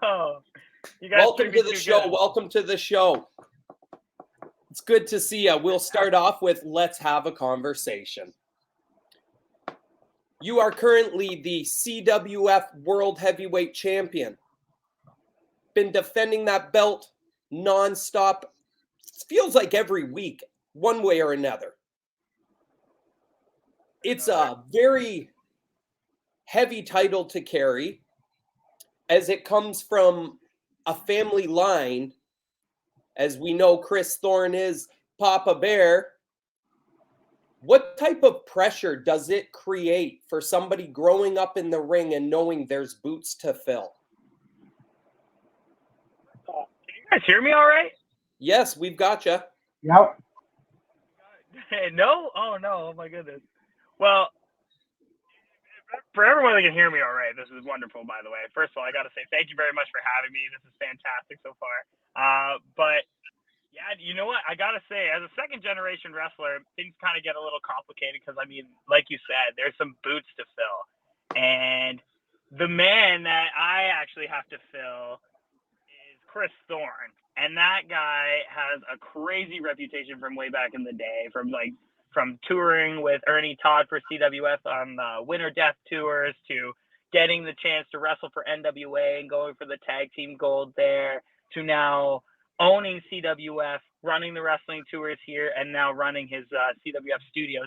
Oh, you guys Welcome to the show. good. Welcome to the show. It's good to see you. We'll start off with let's have a conversation. You are currently the CWF World Heavyweight Champion. Been defending that belt nonstop. It feels like every week, one way or another. It's a very heavy title to carry as it comes from a family line. As we know, Chris Thorne is Papa Bear. What type of pressure does it create for somebody growing up in the ring and knowing there's boots to fill? Can you guys hear me all right? Yes, we've got you. Yep. No? Oh, no. Oh, my goodness. Well, for everyone that can hear me all right, this is wonderful, by the way. First of all, I got to say thank you very much for having me. This is fantastic so far. But yeah, you know what? I got to say, as a second-generation wrestler, things kind of get a little complicated because, I mean, like you said, there's some boots to fill. And the man that I actually have to fill is Chris Thorne. And that guy has a crazy reputation from way back in the day, from touring with Ernie Todd for CWF on the Winter Death Tours to getting the chance to wrestle for NWA and going for the tag team gold there, to now owning CWF, running the wrestling tours here, and now running his CWF studios.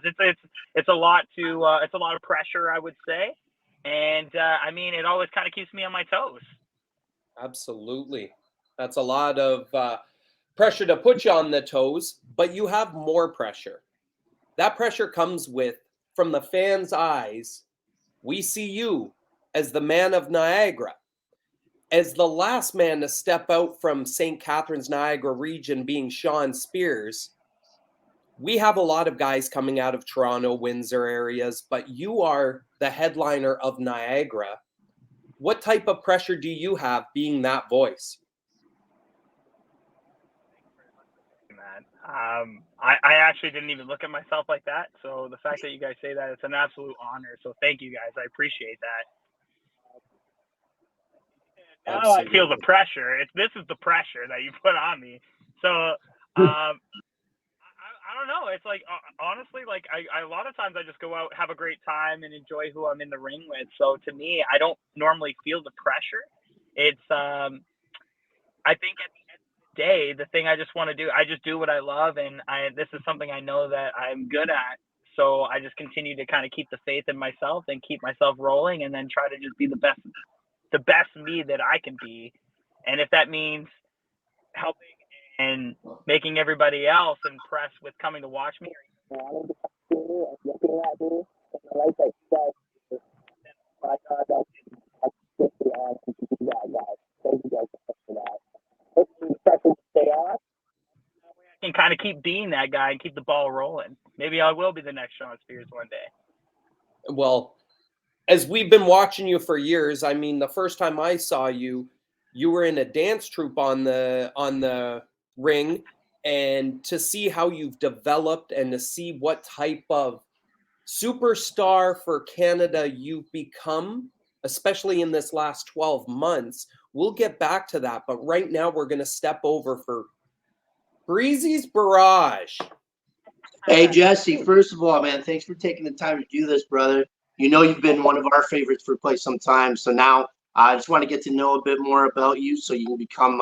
It's a lot of pressure, I would say, and I mean, it always kind of keeps me on my toes. Absolutely, that's a lot of pressure to put you on the toes, but you have more pressure. That pressure comes from the fans' eyes. We see you as the man of Niagara, as the last man to step out from St. Catharines, Niagara region, being Sean Spears. We have a lot of guys coming out of Toronto, Windsor areas, but you are the headliner of Niagara. What type of pressure do you have being that voice? I actually didn't even look at myself like that. So the fact that you guys say that, it's an absolute honor. So thank you guys. I appreciate that. Now I feel the pressure. This is the pressure that you put on me. So I don't know. It's like, honestly, like I a lot of times I just go out, have a great time, and enjoy who I'm in the ring with. So to me, I don't normally feel the pressure. It's I think at the end of the day, the thing I just want to do, I just do what I love, and this is something I know that I'm good at. So I just continue to kind of keep the faith in myself and keep myself rolling, and then try to just be the best me that I can be. And if that means helping and making everybody else impressed with coming to watch me, or wanting to come to me and looking at me in the light that you guys, my God, that's the honor to do that, guys. Thank you guys for that. Hopefully the pressure will stay on. I can kind of keep being that guy and keep the ball rolling. Maybe I will be the next Sean Spears one day. Well, as we've been watching you for years, I mean, the first time I saw you, you were in a dance troupe on the ring, and to see how you've developed and to see what type of superstar for Canada you've become, especially in this last 12 months. We'll get back to that, but right now we're going to step over for Breezy's Barrage. Hey, Jesse, first of all, man, thanks for taking the time to do this, brother. You know you've been one of our favorites for quite some time, so now I just want to get to know a bit more about you so you can become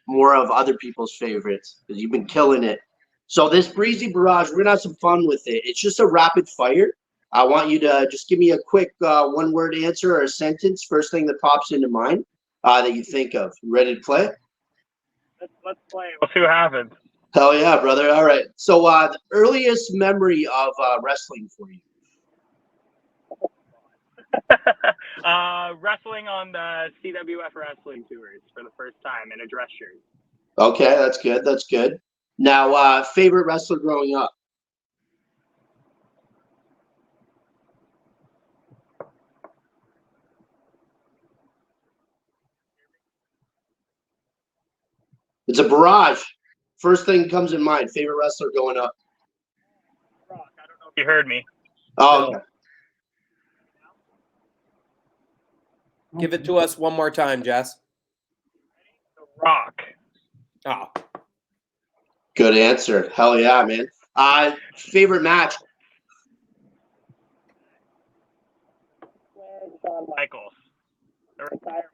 more of other people's favorites, because you've been killing it. So this Breezy Barrage, we're going to have some fun with it. It's just a rapid fire. I want you to just give me a quick one-word answer or a sentence, first thing that pops into mind that you think of. You ready to play? Let's play. We'll see what happens. Hell yeah, brother. All right. So the earliest memory of wrestling for you? Wrestling on the CWF wrestling tours for the first time in a dress shirt. Okay, that's good. That's good. Now, favorite wrestler growing up? It's a barrage. First thing comes in mind. Favorite wrestler going up? Rock. I don't know if you heard me. Oh, okay. Give it to us one more time, Jess. The Rock. Oh. Good answer. Hell yeah, man. Favorite match? Shawn Michaels. The retirement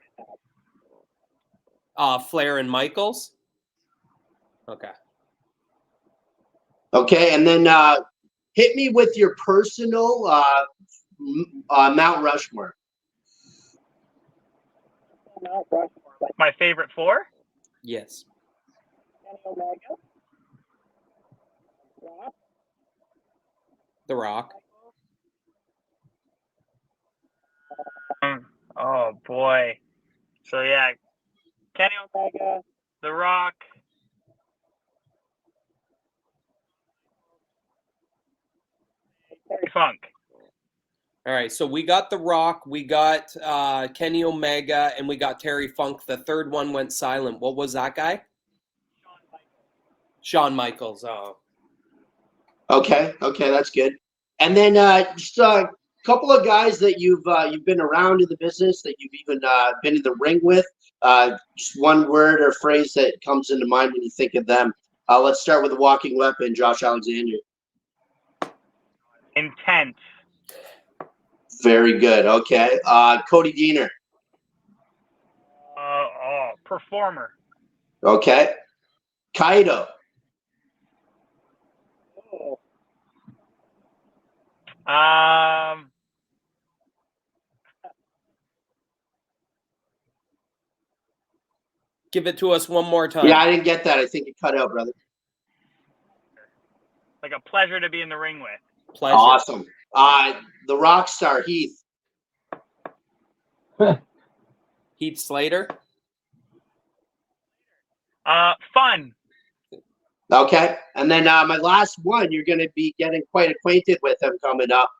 match. Flair and Michaels. Okay. Okay, and then hit me with your personal Mount Rushmore. Mount Rushmore. My favorite four? Yes. The Rock. Oh boy. So yeah, Kenny Omega, The Rock. Terry Funk. All right, so we got The Rock, we got Kenny Omega, and we got Terry Funk. The third one went silent. What was that guy? Shawn Michaels. Oh. Okay, that's good. And then just couple of guys that you've been around in the business, that you've even been in the ring with. Just one word or phrase that comes into mind when you think of them. Let's start with the walking weapon, Josh Alexander. Intense. Very good. Okay. Cody Deaner. Performer. Okay. Kaido. Give it to us one more time. Yeah, I didn't get that. I think it cut out, brother. Like a pleasure to be in the ring with. Pleasure. Awesome. The rock star, Heath. Heath Slater. Fun. Okay. And then my last one, you're going to be getting quite acquainted with him coming up.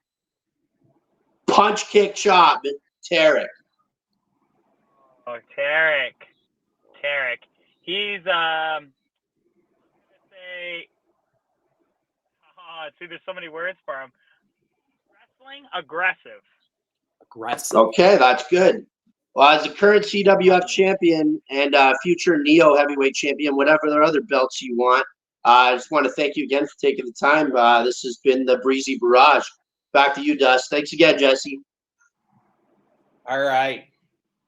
Punch, kick, chop, Tarek. Oh, Tarek. He's see, there's so many words for him. Wrestling aggressive. Okay, that's good. Well, as a current CWF champion and future Neo heavyweight champion, whatever other belts you want, I just want to thank you again for taking the time. This has been the Breezy Barrage. Back to you, Dust. Thanks again, Jesse. All right.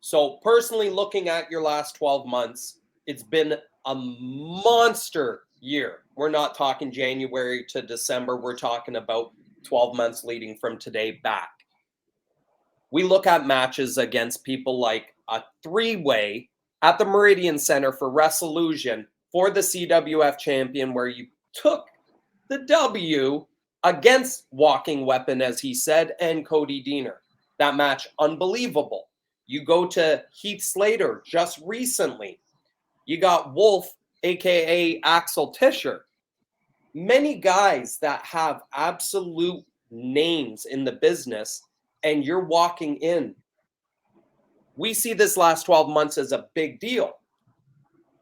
So personally looking at your last 12 months, it's been a monster year. We're not talking January to December. We're talking about 12 months leading from today back. We look at matches against people like a three-way at the Meridian Center for Wrestlution for the CWF champion, where you took the W against Walking Weapon, as he said, and Cody Deaner. That match, unbelievable. You go to Heath Slater just recently. You got Wolf, a.k.a. Axel Tischer. Many guys that have absolute names in the business, and you're walking in. We see this last 12 months as a big deal.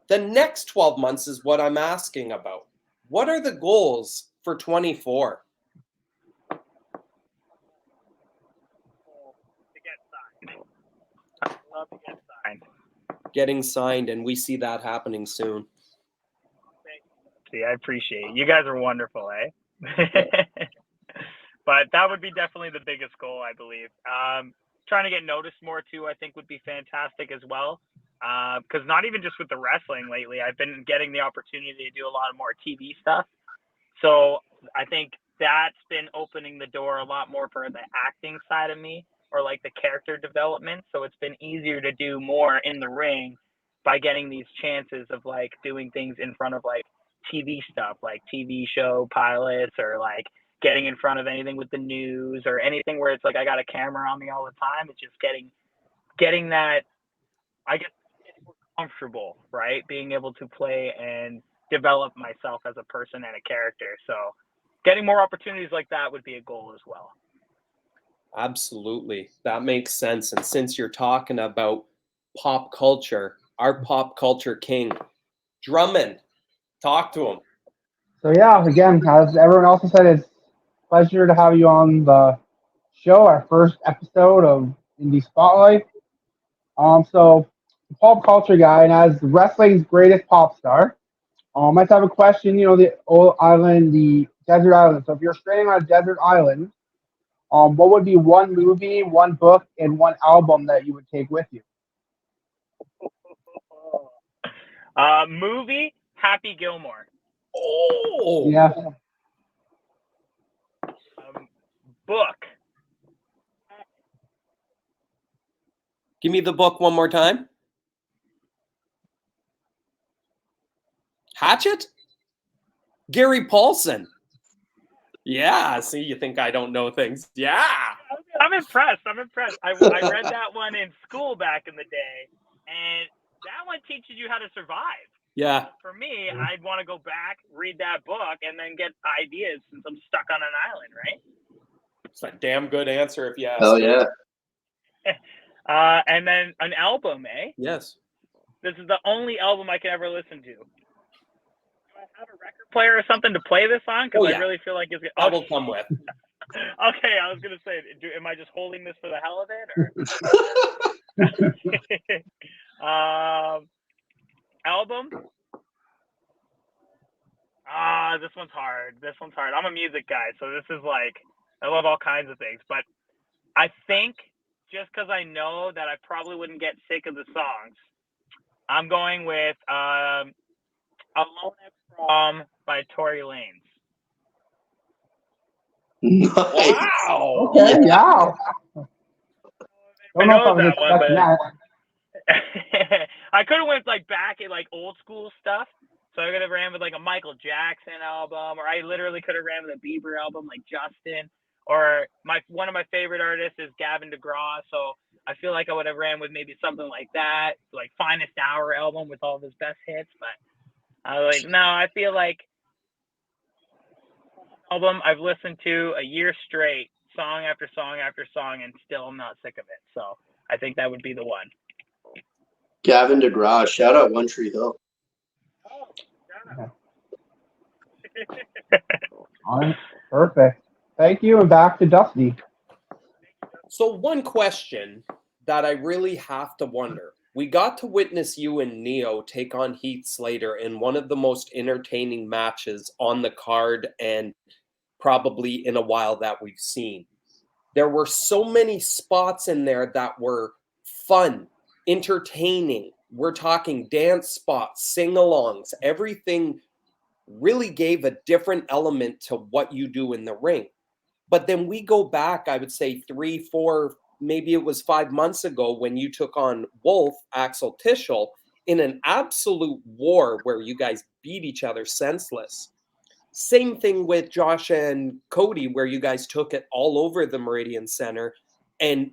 The next 12 months is what I'm asking about. What are the goals for 24? To get signed. I'd love to get signed. Getting signed, and we see that happening soon. See, I appreciate it. You guys are wonderful, eh? But that would be definitely the biggest goal, I believe. Trying to get noticed more, too, I think would be fantastic as well. Because not even just with the wrestling lately, I've been getting the opportunity to do a lot of more TV stuff. So I think that's been opening the door a lot more for the acting side of me, or like the character development. So it's been easier to do more in the ring by getting these chances of like doing things in front of like TV stuff, like TV show pilots, or like getting in front of anything with the news, or anything where it's like I got a camera on me all the time. It's just getting that, I guess, more comfortable, right? Being able to play and develop myself as a person and a character. So getting more opportunities like that would be a goal as well. Absolutely. That makes sense. And since you're talking about pop culture, our pop culture king, Drummond, talk to him. So yeah, again, as everyone else has said, it's a pleasure to have you on the show, our first episode of Indie Spotlight. So the pop culture guy, and as wrestling's greatest pop star, I might have a question. You know, the old island, the desert island. So if you're stranded on a desert island, what would be one movie, one book, and one album that you would take with you? Movie, Happy Gilmore. Oh, Yeah. Book. Give me the book one more time. Hatchet? Gary Paulson. Yeah, see, you think I don't know things. Yeah. I'm impressed. I read that one in school back in the day, and that one teaches you how to survive. Yeah. For me, I'd want to go back, read that book, and then get ideas since I'm stuck on an island, right? It's a damn good answer if you ask. Oh, yeah. And then an album, eh? Yes. This is the only album I can ever listen to. Do I have a record player or something to play this on? Because I really feel like it's... That will come with. Okay, I was gonna say, am I just holding this for the hell of it, or album? This one's hard. I'm a music guy, so this is like I love all kinds of things, but I think just because I know that I probably wouldn't get sick of the songs, I'm going with "Alone at Prom" by Tory Lanez. Nice. Wow. Okay, yeah. I Don't know if I know was that one, expecting but that. I could have went like back in like old school stuff. So I could have ran with like a Michael Jackson album, or I literally could have ran with a Bieber album like Justin, or one of my favorite artists is Gavin DeGraw. So I feel like I would have ran with maybe something like that, like Finest Hour album with all of his best hits. But I was like, no, I feel like album I've listened to a year straight, song after song after song, and still I'm not sick of it. So I think that would be the one. Gavin DeGraw, shout out One Tree Hill. All right, perfect. Thank you, and back to Dusty. So one question that I really have to wonder. We got to witness you and Neo take on Heath Slater in one of the most entertaining matches on the card and probably in a while that we've seen. There were so many spots in there that were fun, entertaining. We're talking dance spots, sing-alongs, everything really gave a different element to what you do in the ring. But then we go back, I would say 3, 4, maybe it was 5 months ago when you took on Wolf, Axel Tischel, in an absolute war where you guys beat each other senseless. Same thing with Josh and Cody, where you guys took it all over the Meridian Center, and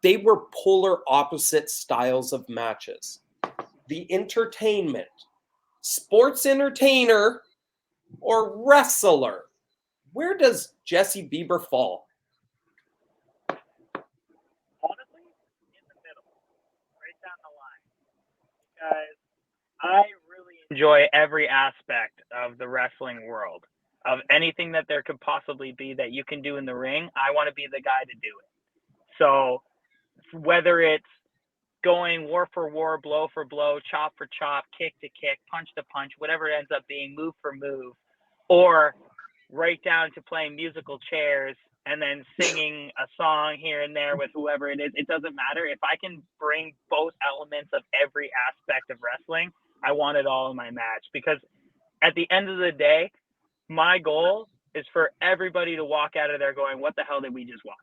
they were polar opposite styles of matches. The entertainment, sports entertainer or wrestler, where does Jessie Bieber fall? Honestly, in the middle, right down the line, because I really enjoy every aspect of the wrestling world. Of anything that there could possibly be that you can do in the ring, I want to be the guy to do it. So whether it's going war for war, blow for blow, chop for chop, kick to kick, punch to punch, whatever it ends up being, move for move, or right down to playing musical chairs and then singing a song here and there with whoever it is, it doesn't matter. If I can bring both elements of every aspect of wrestling, I want it all in my match, because at the end of the day, my goal is for everybody to walk out of there going, what the hell did we just watch?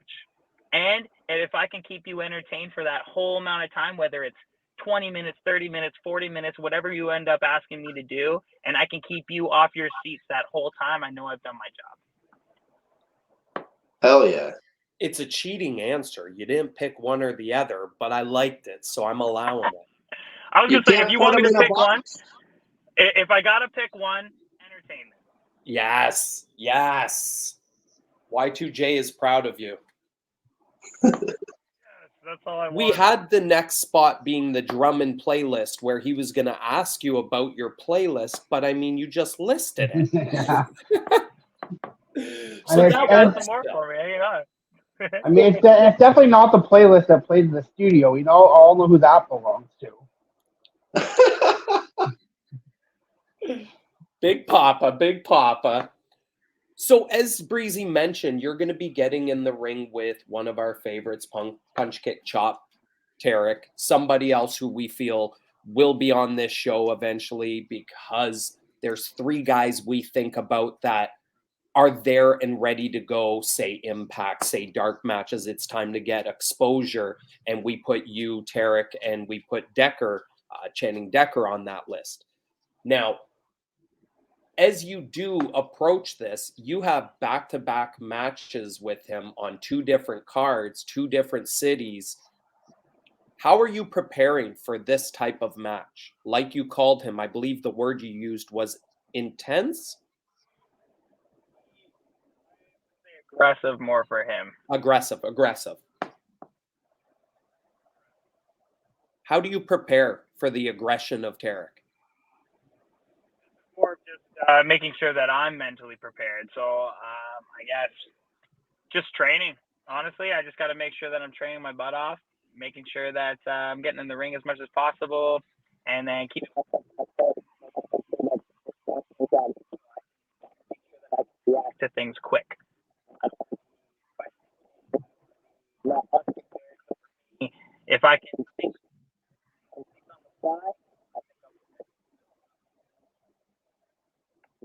And if I can keep you entertained for that whole amount of time, whether it's 20 minutes, 30 minutes, 40 minutes, whatever you end up asking me to do, and I can keep you off your seats that whole time, I know I've done my job. Hell yeah. It's a cheating answer. You didn't pick one or the other, but I liked it, so I'm allowing it. I was going to say, if you want me to pick one, box. if I got to pick one, entertainment. Yes, yes. Y2J is proud of you. Yes, that's all I want. We had the next spot being the drum and playlist, where he was going to ask you about your playlist, but I mean, you just listed it. Yeah. So I that got was some more for me. Hang on. I mean, it's definitely not the playlist that played in the studio. We all know who that belongs to. Big Papa, Big Papa. So as Breezy mentioned, you're going to be getting in the ring with one of our favorites, Punch Kick Chop, Tarek, somebody else who we feel will be on this show eventually, because there's 3 guys we think about that are there and ready to go, say Impact, say dark matches. It's time to get exposure, and we put you, Tarek, and we put Decker, Channing Decker, on that list. Now, as you do approach this, you have back-to-back matches with him on 2 different cards, 2 different cities. How are you preparing for this type of match? Like you called him, I believe the word you used was intense? Aggressive more for him. Aggressive. How do you prepare for the aggression of Tarek? More just making sure that I'm mentally prepared. So I guess Just training. Honestly, I just got to make sure that I'm training my butt off, making sure that I'm getting in the ring as much as possible, and then keep to things quick. If I can think on the fly.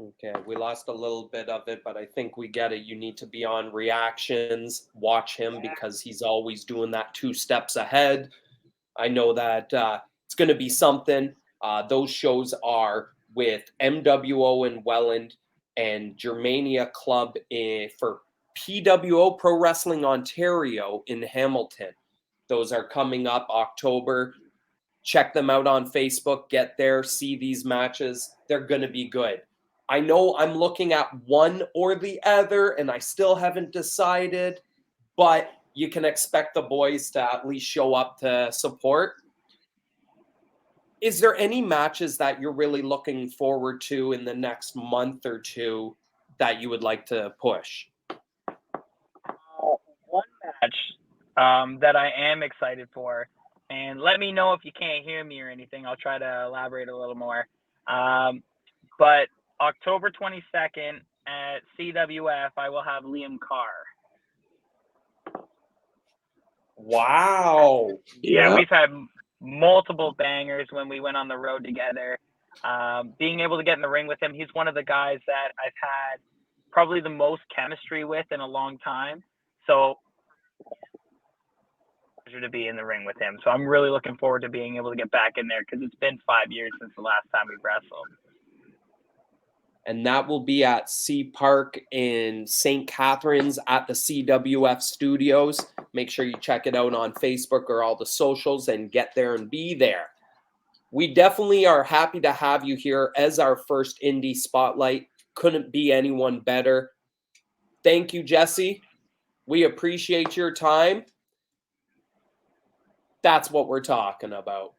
Okay, we lost a little bit of it, but I think we get it. You need to be on reactions, watch him because he's always doing that 2 steps ahead. I know that it's going to be something. Those shows are with MWO in Welland and Germania Club for PWO Pro Wrestling Ontario in Hamilton. Those are coming up October. Check them out on Facebook. Get there, see these matches. They're going to be good. I know I'm looking at one or the other, and I still haven't decided, but you can expect the boys to at least show up to support. Is there any matches that you're really looking forward to in the next month or two that you would like to push? One match that I am excited for, and let me know if you can't hear me or anything. I'll try to elaborate a little more. But October 22nd at CWF, I will have Liam Carr. Wow. Yeah, we've had multiple bangers when we went on the road together. Being able to get in the ring with him, he's one of the guys that I've had probably the most chemistry with in a long time. So, pleasure to be in the ring with him. So I'm really looking forward to being able to get back in there because it's been 5 years since the last time we wrestled. And that will be at C Park in St. Catharines at the CWF Studios. Make sure you check it out on Facebook or all the socials and get there and be there. We definitely are happy to have you here as our first Indie Spotlight. Couldn't be anyone better. Thank you, Jessie. We appreciate your time. That's what we're talking about.